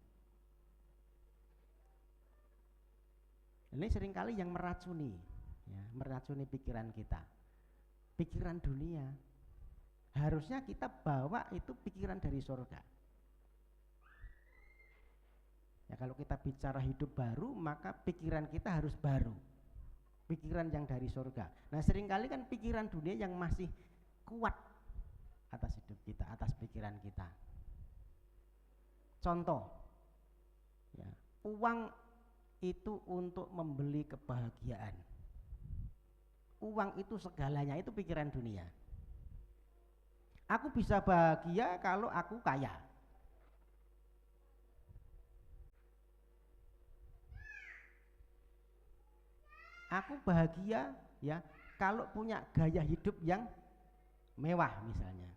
Ini seringkali yang meracuni, ya, meracuni pikiran kita. Pikiran dunia. Harusnya kita bawa itu pikiran dari surga. Ya, kalau kita bicara hidup baru, maka pikiran kita harus baru. Pikiran yang dari surga. Nah, seringkali kan pikiran dunia yang masih kuat atas hidup kita, atas pikiran kita. Contoh, ya, uang itu untuk membeli kebahagiaan. Uang itu segalanya, itu pikiran dunia. Aku bisa bahagia kalau aku kaya. Aku bahagia ya kalau punya gaya hidup yang mewah misalnya.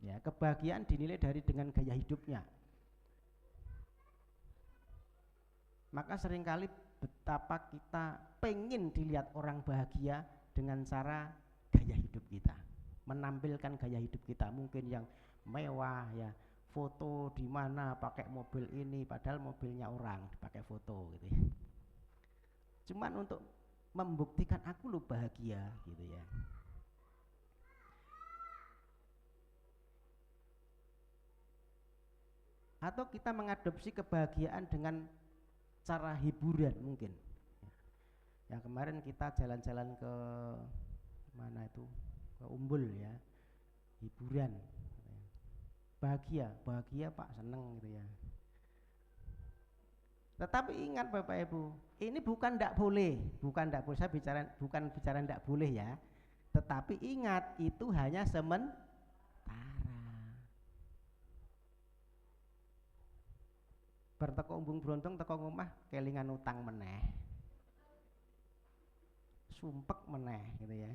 Ya, kebahagiaan dinilai dari dengan gaya hidupnya. Maka seringkali betapa kita pengen dilihat orang bahagia dengan cara gaya hidup kita, menampilkan gaya hidup kita mungkin yang mewah ya, foto di mana pakai mobil ini padahal mobilnya orang dipakai foto gitu ya. Cuman untuk membuktikan aku lo bahagia gitu ya. Atau kita mengadopsi kebahagiaan dengan cara hiburan mungkin. Yang kemarin kita jalan-jalan ke mana itu, ke Umbul ya, hiburan. Bahagia, bahagia Pak, seneng gitu ya. Tetapi ingat Bapak Ibu, ini bukan ndak boleh, saya bukan bicara ndak boleh ya. Tetapi ingat itu hanya sementara. Berteko umbung brontong teko ngomah kelingan utang meneh. Sumpek meneh gitu ya.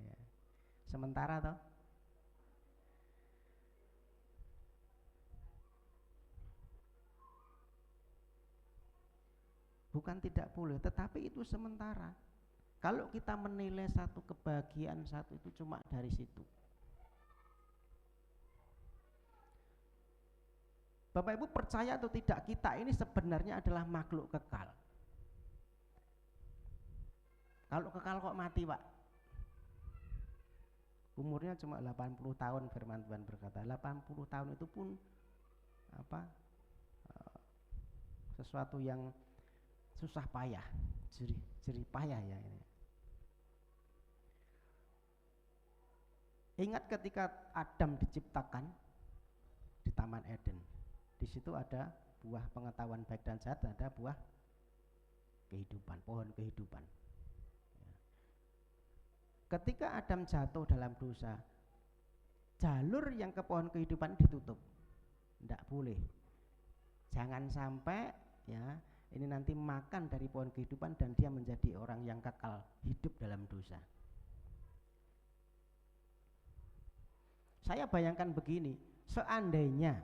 Ya. Sementara toh. Bukan tidak boleh, tetapi itu sementara. Kalau kita menilai satu kebahagiaan satu itu cuma dari situ. Bapak Ibu percaya atau tidak, kita ini sebenarnya adalah makhluk kekal. Kalau kekal kok mati Pak? Umurnya cuma 80 tahun, firman Tuhan berkata 80 tahun itu pun sesuatu yang susah payah, jerih payah ya ini. Ingat ketika Adam diciptakan di Taman Eden, di situ ada buah pengetahuan baik dan jahat, ada buah kehidupan, pohon kehidupan. Ketika Adam jatuh dalam dosa, jalur yang ke pohon kehidupan ditutup, tidak boleh. Jangan sampai ya ini nanti makan dari pohon kehidupan dan dia menjadi orang yang kekal hidup dalam dosa. Saya bayangkan begini, seandainya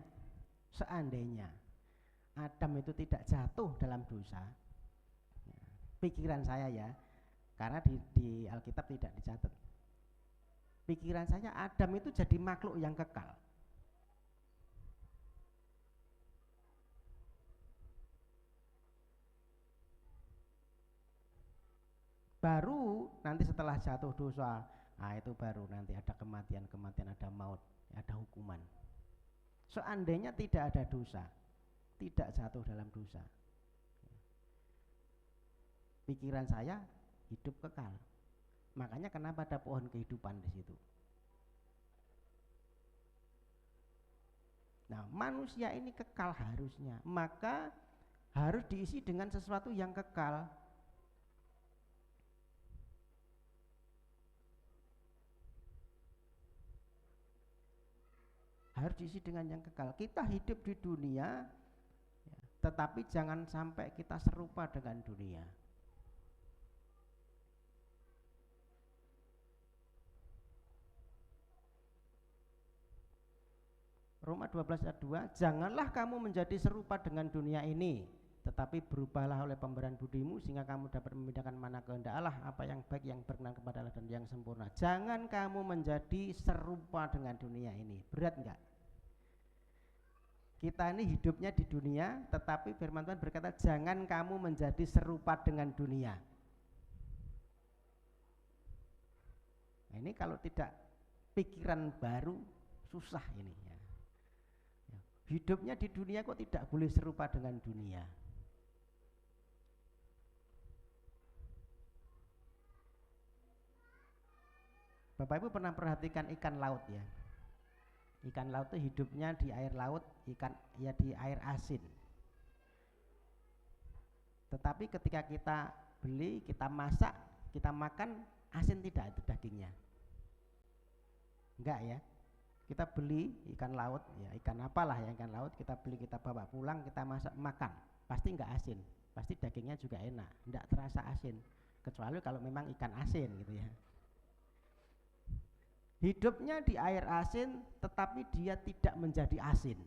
Adam itu tidak jatuh dalam dosa, ya, pikiran saya ya, karena di Alkitab tidak dicatat, pikiran saya Adam itu jadi makhluk yang kekal. Baru nanti setelah jatuh dosa, nah itu baru nanti ada kematian, ada maut, ada hukuman. Seandainya tidak ada dosa, tidak jatuh dalam dosa, pikiran saya hidup kekal. Makanya kenapa ada pohon kehidupan di situ. Nah, manusia ini kekal harusnya, maka harus diisi dengan sesuatu yang kekal. Harus diisi dengan yang kekal. Kita hidup di dunia ya, tetapi jangan sampai kita serupa dengan dunia. Roma 12 ayat 2, janganlah kamu menjadi serupa dengan dunia ini, tetapi berubahlah oleh pemberian budimu sehingga kamu dapat membedakan mana kehendak Allah, apa yang baik, yang berkenan kepada Allah dan yang sempurna. Jangan kamu menjadi serupa dengan dunia ini. Berat enggak? Kita ini hidupnya di dunia, tetapi firman Tuhan berkata jangan kamu menjadi serupa dengan dunia. Nah, ini kalau tidak pikiran baru susah ini ya. Hidupnya di dunia kok tidak boleh serupa dengan dunia. Bapak Ibu pernah perhatikan ikan laut ya? Ikan laut itu hidupnya di air laut, ikan ya di air asin. Tetapi ketika kita beli, kita masak, kita makan, asin tidak itu dagingnya? Enggak ya? Kita beli ikan laut, ya ikan apalah ya, ikan laut kita beli, kita bawa pulang, kita masak, makan, pasti enggak asin, pasti dagingnya juga enak, enggak terasa asin, kecuali kalau memang ikan asin gitu ya. Hidupnya di air asin, tetapi dia tidak menjadi asin.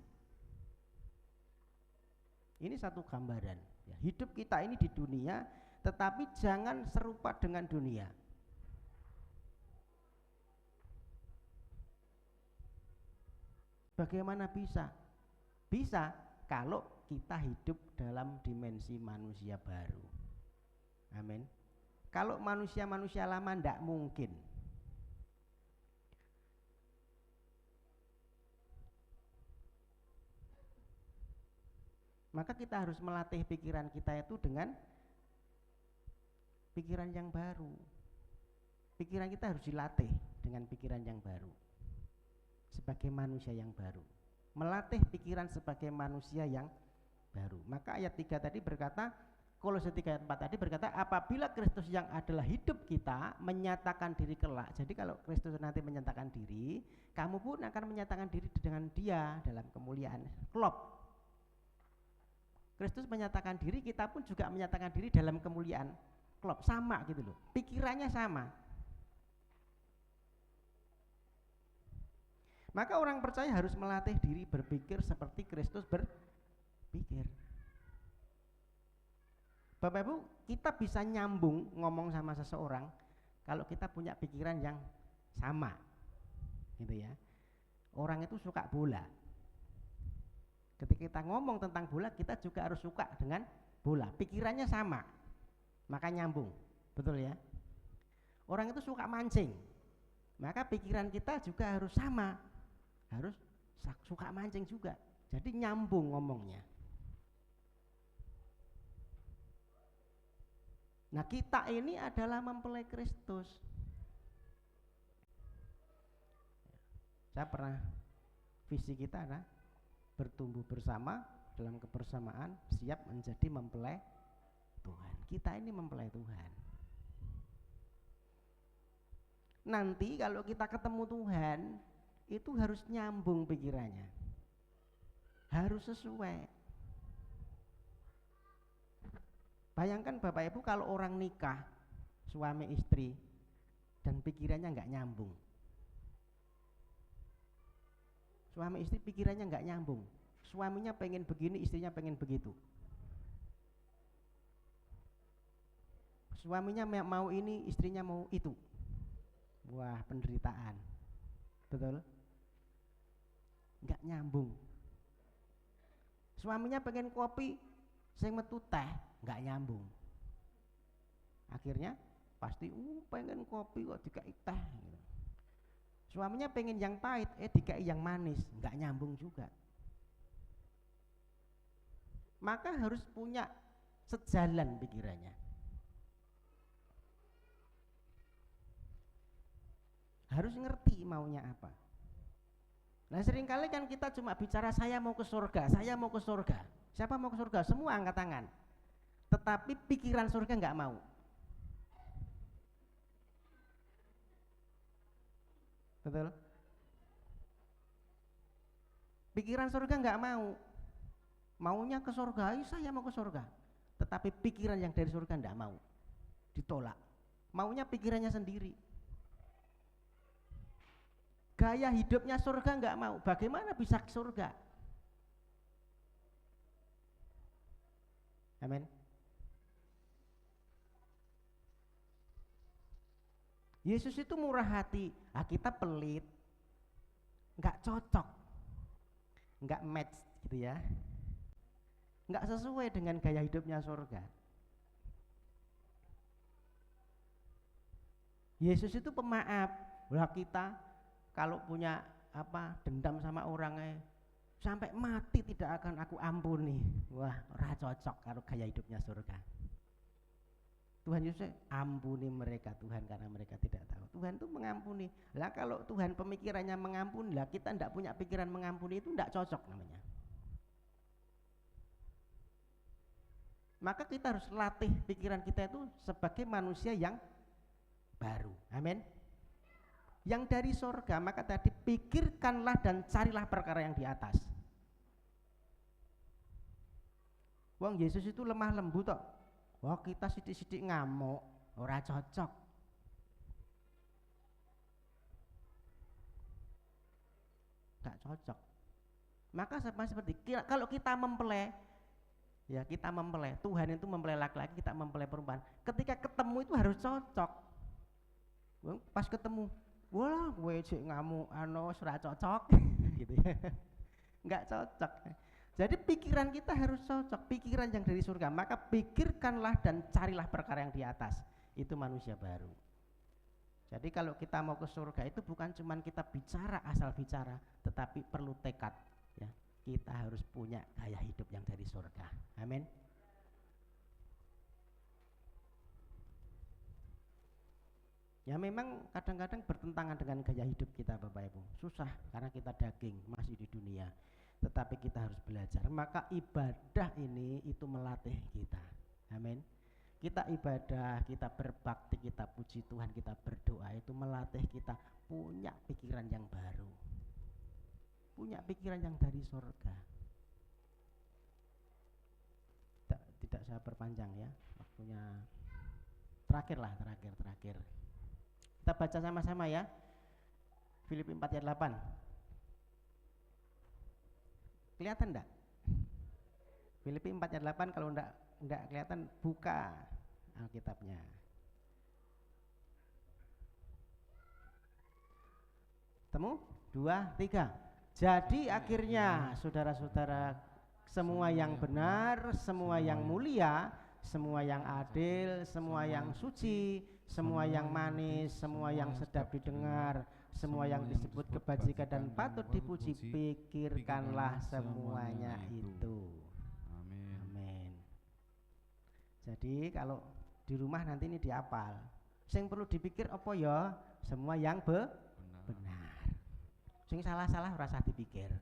Ini satu gambaran ya. Hidup kita ini di dunia, tetapi jangan serupa dengan dunia. Bagaimana bisa? Bisa kalau kita hidup dalam dimensi manusia baru. Amin. Kalau manusia-manusia lama tidak mungkin. Maka kita harus melatih pikiran kita itu dengan pikiran yang baru. Pikiran kita harus dilatih dengan pikiran yang baru, sebagai manusia yang baru. Melatih pikiran sebagai manusia yang baru. Maka ayat 3 tadi berkata, Kolose 3 ayat 4 tadi berkata, apabila Kristus yang adalah hidup kita menyatakan diri kelak. Jadi kalau Kristus nanti menyatakan diri, kamu pun akan menyatakan diri dengan dia dalam kemuliaan. Klop. Kristus menyatakan diri, kita pun juga menyatakan diri dalam kemuliaan. Klop, sama gitu loh. Pikirannya sama. Maka orang percaya harus melatih diri berpikir seperti Kristus berpikir. Bapak Ibu, kita bisa nyambung ngomong sama seseorang kalau kita punya pikiran yang sama, gitu ya. Orang itu suka bola. Ketika kita ngomong tentang bola, kita juga harus suka dengan bola. Pikirannya sama, maka nyambung, betul ya. Orang itu suka mancing, maka pikiran kita juga harus sama, harus suka mancing juga. Jadi nyambung ngomongnya. Nah, kita ini adalah mempelai Kristus. Saya pernah, visi kita adalah bertumbuh bersama dalam kebersamaan, siap menjadi mempelai Tuhan. Kita ini mempelai Tuhan. Nanti kalau kita ketemu Tuhan, itu harus nyambung pikirannya, harus sesuai. Bayangkan Bapak Ibu kalau orang nikah, suami istri, dan pikirannya nggak nyambung. Suami istri pikirannya nggak nyambung. Suaminya pengen begini, istrinya pengen begitu. Suaminya mau ini, istrinya mau itu. Wah, penderitaan. Betul? Nggak nyambung. Suaminya pengen kopi, saya metu teh, nggak nyambung. Akhirnya pasti pengen kopi kok dikai teh. Suaminya pengen yang pahit, dikai yang manis, nggak nyambung juga. Maka harus punya sejalan pikirannya. Harus ngerti maunya apa. Nah, seringkali kan kita cuma bicara saya mau ke surga, saya mau ke surga. Siapa mau ke surga? Semua angkat tangan. Tetapi pikiran surga nggak mau. Betul? Pikiran surga nggak mau. Maunya ke surga, saya mau ke surga. Tetapi pikiran yang dari surga nggak mau. Ditolak. Maunya pikirannya sendiri. Gaya hidupnya surga nggak mau. Bagaimana bisa ke surga? Amin. Yesus itu murah hati. Kita pelit, nggak cocok, nggak match gitu ya, nggak sesuai dengan gaya hidupnya surga. Yesus itu pemaaf. Lah kita kalau punya dendam sama orangnya sampai mati tidak akan aku ampuni. Wah, ora cocok kalau gaya hidupnya surga. Tuhan Yesus ampuni mereka Tuhan karena mereka tidak tahu. Tuhan itu mengampuni. Lah kalau Tuhan pemikirannya mengampuni, lah kita tidak punya pikiran mengampuni, itu tidak cocok namanya. Maka kita harus latih pikiran kita itu sebagai manusia yang baru. Amin. Yang dari surga. Maka tadi pikirkanlah dan carilah perkara yang di atas. Wong Yesus itu lemah lembut toh. Wah, kita sidik-sidik ngamuk, ora cocok. Gak cocok. Maka sama seperti kalau kita mempelai, ya kita mempelai, Tuhan itu mempelai laki-laki, kita mempelai perempuan. Ketika ketemu itu harus cocok. Pas ketemu, wah gue cek ngamuk, ora cocok, gitu ya. Nggak cocok. Jadi pikiran kita harus cocok, pikiran yang dari surga. Maka pikirkanlah dan carilah perkara yang di atas. Itu manusia baru. Jadi kalau kita mau ke surga itu bukan cuma kita bicara asal bicara, tetapi perlu tekad. Ya, kita harus punya gaya hidup yang dari surga. Amin. Ya memang kadang-kadang bertentangan dengan gaya hidup kita Bapak Ibu. Susah karena kita daging masih di dunia. Tetapi kita harus belajar. Maka ibadah ini itu melatih kita. Amin. Kita ibadah, kita berbakti, kita puji Tuhan, kita berdoa, itu melatih kita punya pikiran yang baru, punya pikiran yang dari surga. Tidak saya perpanjang ya, waktunya terakhir. Kita baca sama-sama ya, Filipi 4 ayat 8. Kelihatan enggak? Filipi 4 ayat 8, kalau enggak kelihatan buka Alkitabnya. Temu? 2, 3. Jadi akhirnya saudara-saudara, semua yang benar, semua yang mulia, semua yang adil, semua yang suci, semua yang manis, semua yang sedap didengar, semua yang disebut kebajikan dan patut dipuji, pikirkanlah semuanya itu. Amin. Jadi kalau di rumah nanti ini dihafal. Sing perlu dipikir apa ya? Semua yang benar. Sing salah-salah rasa dipikir.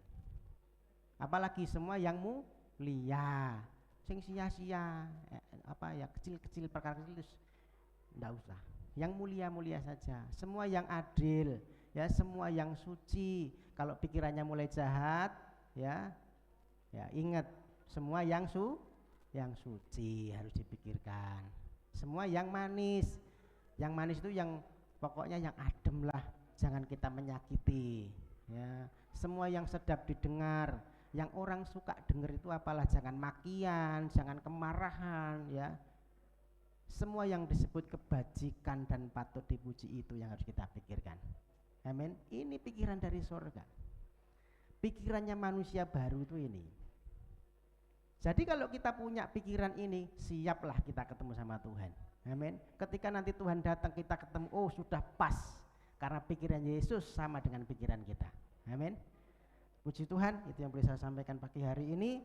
Apalagi semua yang mulia. Sing sia-sia kecil-kecil perkara kecil itu enggak usah. Yang mulia-mulia saja. Semua yang adil, ya, semua yang suci. Kalau pikirannya mulai jahat, ya ingat, semua yang suci harus dipikirkan. Semua yang manis itu yang pokoknya yang adem lah, jangan kita menyakiti, ya. Semua yang sedap didengar, yang orang suka dengar itu apalah, jangan makian, jangan kemarahan, ya. Semua yang disebut kebajikan dan patut dipuji itu yang harus kita pikirkan. Amin. Ini pikiran dari surga. Pikirannya manusia baru itu ini. Jadi kalau kita punya pikiran ini, siaplah kita ketemu sama Tuhan. Amin. Ketika nanti Tuhan datang kita ketemu, oh sudah pas, karena pikiran Yesus sama dengan pikiran kita. Amin. Puji Tuhan, itu yang boleh saya sampaikan pagi hari ini.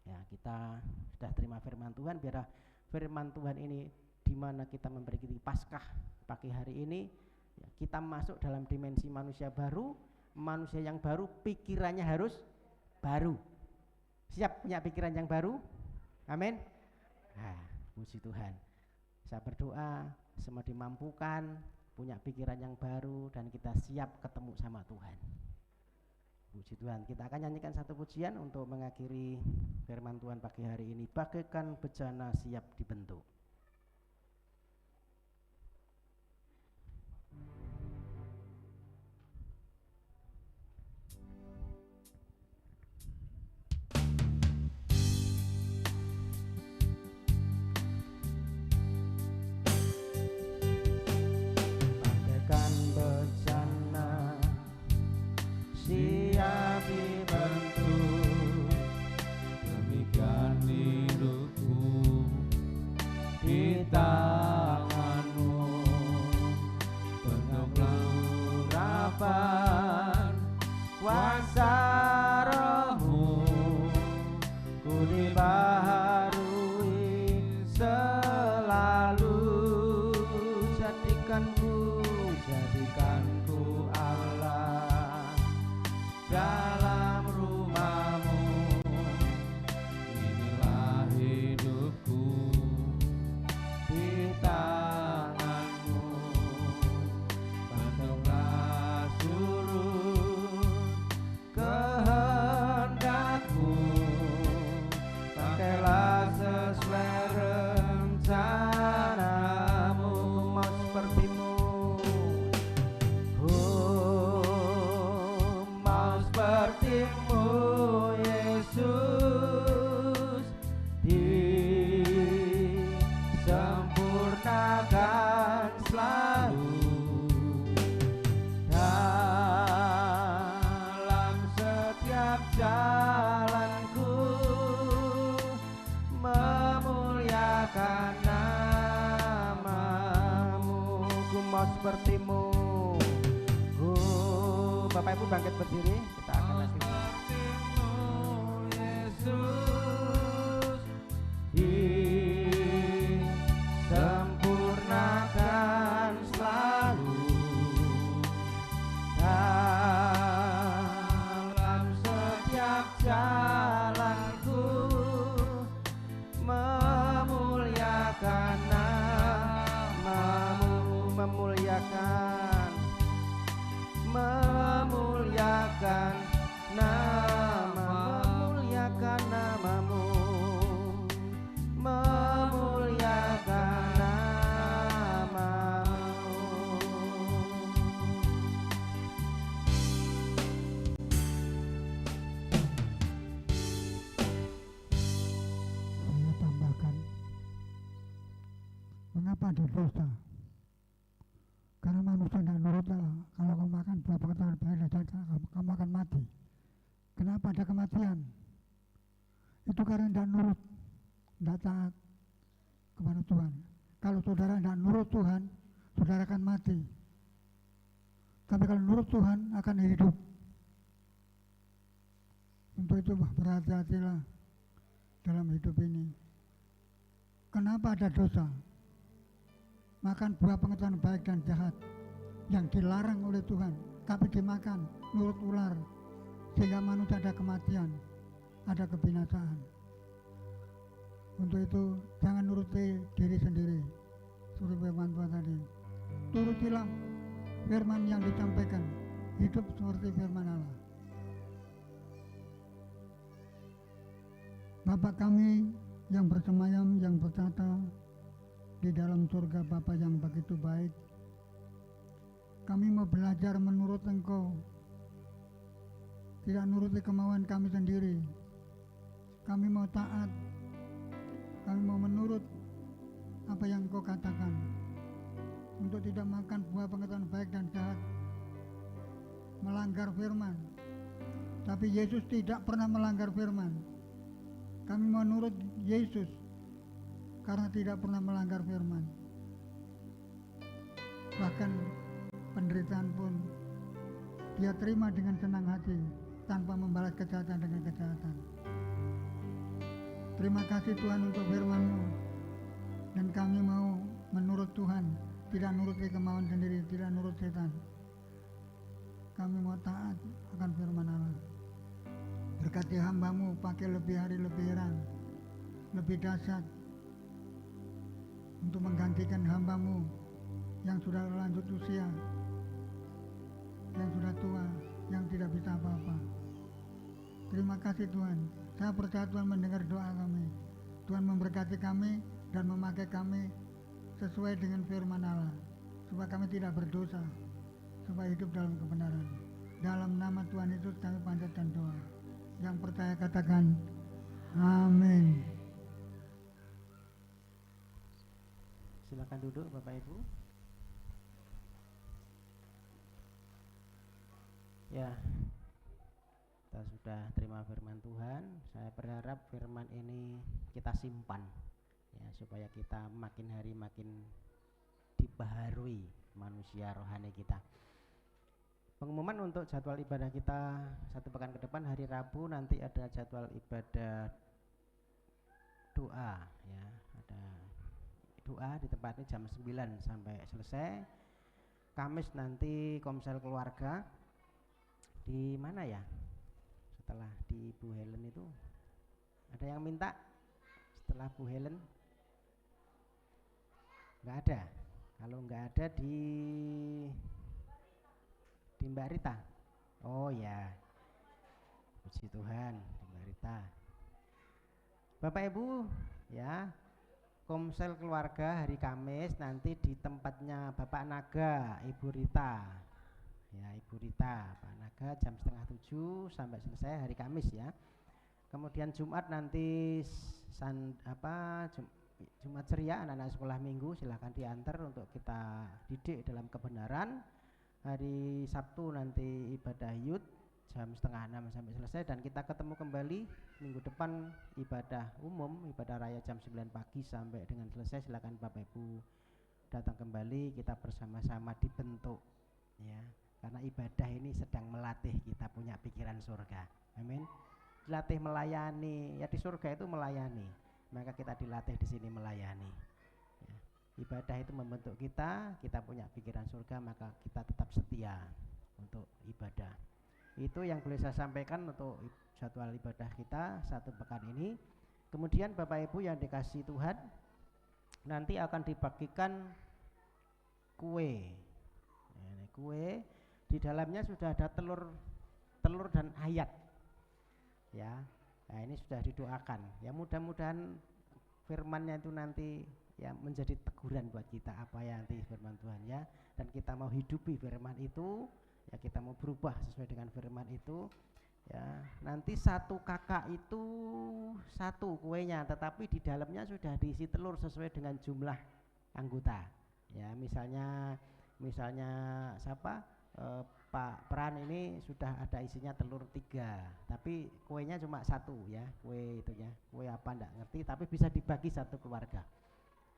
Ya, kita sudah terima firman Tuhan. Biar firman Tuhan ini di mana kita memperingati Paskah pagi hari ini, ya, kita masuk dalam dimensi manusia baru, manusia yang baru, pikirannya harus baru. Siap punya pikiran yang baru? Amin. Nah, puji Tuhan. Saya berdoa semua dimampukan punya pikiran yang baru dan kita siap ketemu sama Tuhan. Puji Tuhan. Kita akan nyanyikan satu pujian untuk mengakhiri firman Tuhan pagi hari ini. Bagaikan bejana siap dibentuk. sepertimu. Bapak Ibu bangkit berdiri, kita akan lagi. Disempurnakan selalu dalam setiap jalanku, memuliakan namamu, memuliakan namamu, memuliakan namamu, memuliakan namamu. Saya tambahkan, mengapa ada dosa? Karena manusia tidak nurut Allah. Kalau kamu makan buah pengetahuan baik dan jahat, kamu akan mati. Kenapa ada kematian? Itu karena tidak nurut, tidak taat kepada Tuhan. Kalau saudara tidak nurut Tuhan, saudara akan mati. Tapi kalau nurut Tuhan akan hidup. Untuk itu berhati-hatilah dalam hidup ini. Kenapa ada dosa? Makan buah pengetahuan baik dan jahat yang dilarang oleh Tuhan, tapi dimakan nurut ular, sehingga manusia ada kematian, ada kebinasaan. Untuk itu jangan nuruti diri sendiri. Suruh firman Tuhan tadi, turutilah firman yang disampaikan, hidup seperti firman Allah. Bapa kami yang bersemayam, yang bertata di dalam surga Bapa yang begitu baik, kami mau belajar menurut Engkau, tidak nuruti kemauan kami sendiri. Kami mau taat, kami mau menurut apa yang Engkau katakan, untuk tidak makan buah pengetahuan baik dan jahat, melanggar firman. Tapi Yesus tidak pernah melanggar firman. Kami mau nurut Yesus karena tidak pernah melanggar firman. Bahkan penderitaan pun Dia terima dengan senang hati, tanpa membalas kejahatan dengan kejahatan. Terima kasih Tuhan untuk firman-Mu, dan kami mau menurut Tuhan, tidak nuruti kemauan sendiri, tidak nurut setan. Kami mau taat akan firman Allah. Berkati hamba-Mu, pakai lebih hari lebih heran, lebih dahsyat, untuk menggantikan hamba-Mu yang sudah lanjut usia, yang sudah tua, yang tidak bisa apa-apa. Terima kasih Tuhan. Saya percaya Tuhan mendengar doa kami. Tuhan memberkati kami dan memakai kami sesuai dengan firman Allah, supaya kami tidak berdosa, supaya hidup dalam kebenaran. Dalam nama Tuhan Yesus kami panjatkan doa. Yang percaya katakan amin. Silakan duduk Bapak Ibu. Ya, kita sudah terima firman Tuhan. Saya berharap firman ini kita simpan, ya, supaya kita makin hari makin dibaharui manusia rohani kita. Pengumuman untuk jadwal ibadah kita satu pekan ke depan, hari Rabu nanti ada jadwal ibadah doa, ya, ada doa di tempat ini jam 9 sampai selesai. Kamis nanti komsel keluarga di mana ya? Setelah di Bu Helen itu ada yang minta setelah Bu Helen? Nggak ada. Kalau nggak ada di Mbak Rita. Oh ya, puji Tuhan, di Mbak Rita. Bapak Ibu, ya, komsel keluarga hari Kamis nanti di tempatnya Bapak Naga, Ibu Rita. Ya, Ibu Rita, Pak Naga jam 6:30 sampai selesai hari Kamis, ya. Kemudian Jumat nanti Jumat ceria, anak-anak sekolah minggu silahkan diantar untuk kita didik dalam kebenaran. Hari Sabtu nanti ibadah Yud jam 5:30 sampai selesai, dan kita ketemu kembali minggu depan ibadah umum, ibadah raya jam 9 pagi sampai dengan selesai. Silakan Bapak Ibu datang kembali, kita bersama-sama dibentuk, ya. Karena ibadah ini sedang melatih kita punya pikiran surga. Amin. Dilatih melayani, ya di surga itu melayani. Maka kita dilatih di sini melayani. Ya. Ibadah itu membentuk kita punya pikiran surga, maka kita tetap setia untuk ibadah. Itu yang boleh saya sampaikan untuk jadwal ibadah kita satu pekan ini. Kemudian Bapak Ibu yang dikasihi Tuhan, nanti akan dibagikan kue. Ini kue, di dalamnya sudah ada telur dan ayat. Ya. Nah, ini sudah didoakan. Ya, mudah-mudahan firman-Nya itu nanti ya menjadi teguran buat kita apa yang nanti firman Tuhan, ya. Dan kita mau hidupi firman itu, ya kita mau berubah sesuai dengan firman itu. Ya, nanti satu kakak itu satu kuenya, tetapi di dalamnya sudah diisi telur sesuai dengan jumlah anggota. Ya, misalnya siapa Pak Pran ini sudah ada isinya telur 3, tapi kuenya cuma 1, ya, kue itunya, kue apa enggak ngerti, tapi bisa dibagi satu keluarga.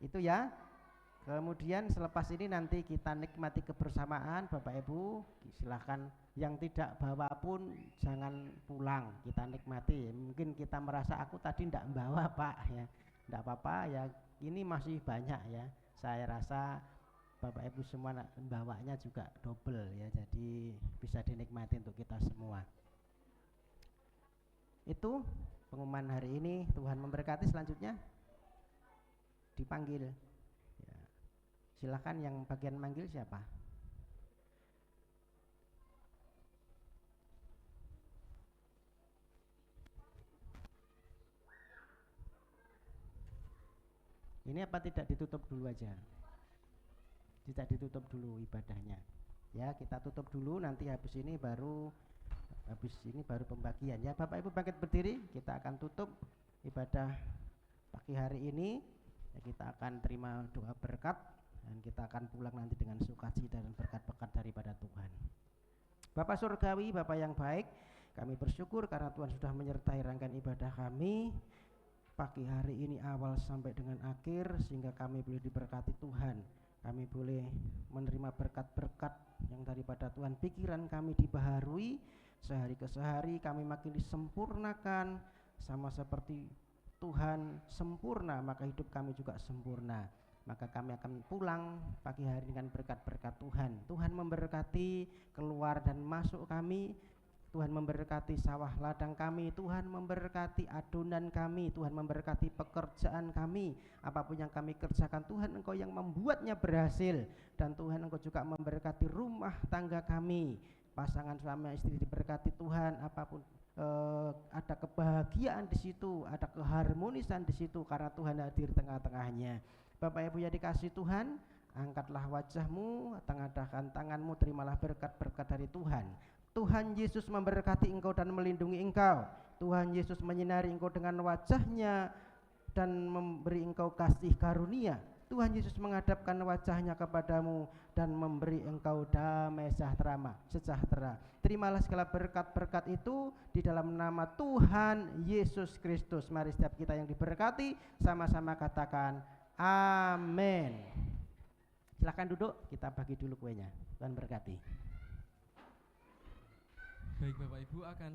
Itu ya. Kemudian selepas ini nanti kita nikmati kebersamaan. Bapak Ibu silahkan, yang tidak bawa pun jangan pulang, kita nikmati. Mungkin kita merasa aku tadi tidak bawa Pak, ya tidak apa-apa, ya ini masih banyak, ya. Saya rasa Bapak Ibu semua bawanya juga double, ya, jadi bisa dinikmati untuk kita semua. Itu pengumuman hari ini. Tuhan memberkati. Selanjutnya dipanggil. Silakan, yang bagian manggil siapa? Ini apa tidak ditutup dulu aja? Tidak ditutup dulu ibadahnya. Ya, kita tutup dulu, nanti habis ini baru pembagian, ya. Bapak Ibu bangkit berdiri, kita akan tutup ibadah pagi hari ini. Ya, kita akan terima doa berkat, dan kita akan pulang nanti dengan sukacita dan berkat-berkat daripada Tuhan. Bapak surgawi, Bapak yang baik, kami bersyukur karena Tuhan sudah menyertai rangkaian ibadah kami pagi hari ini awal sampai dengan akhir, sehingga kami boleh diberkati Tuhan. Kami boleh menerima berkat-berkat yang daripada Tuhan. Pikiran kami dibaharui sehari ke sehari, kami makin disempurnakan sama seperti Tuhan sempurna, maka hidup kami juga sempurna. Maka kami akan pulang pagi hari dengan berkat-berkat Tuhan. Tuhan memberkati keluar dan masuk kami. Tuhan memberkati sawah ladang kami. Tuhan memberkati adonan kami. Tuhan memberkati pekerjaan kami. Apapun yang kami kerjakan, Tuhan Engkau yang membuatnya berhasil. Dan Tuhan Engkau juga memberkati rumah tangga kami. Pasangan suami istri diberkati Tuhan. Apapun ada kebahagiaan di situ, ada keharmonisan di situ karena Tuhan hadir tengah-tengahnya. Bapak Ibu yang dikasih Tuhan, angkatlah wajahmu, tengadahkan tanganmu, terimalah berkat-berkat dari Tuhan. Tuhan Yesus memberkati engkau dan melindungi engkau. Tuhan Yesus menyinari engkau dengan wajahnya dan memberi engkau kasih karunia. Tuhan Yesus menghadapkan wajahnya kepadamu dan memberi engkau damai sejahtera. Terimalah segala berkat-berkat itu di dalam nama Tuhan Yesus Kristus. Mari setiap kita yang diberkati sama-sama katakan amin. Silakan duduk, kita bagi dulu kuenya. Tuhan berkati. Baik Bapak Ibu, akan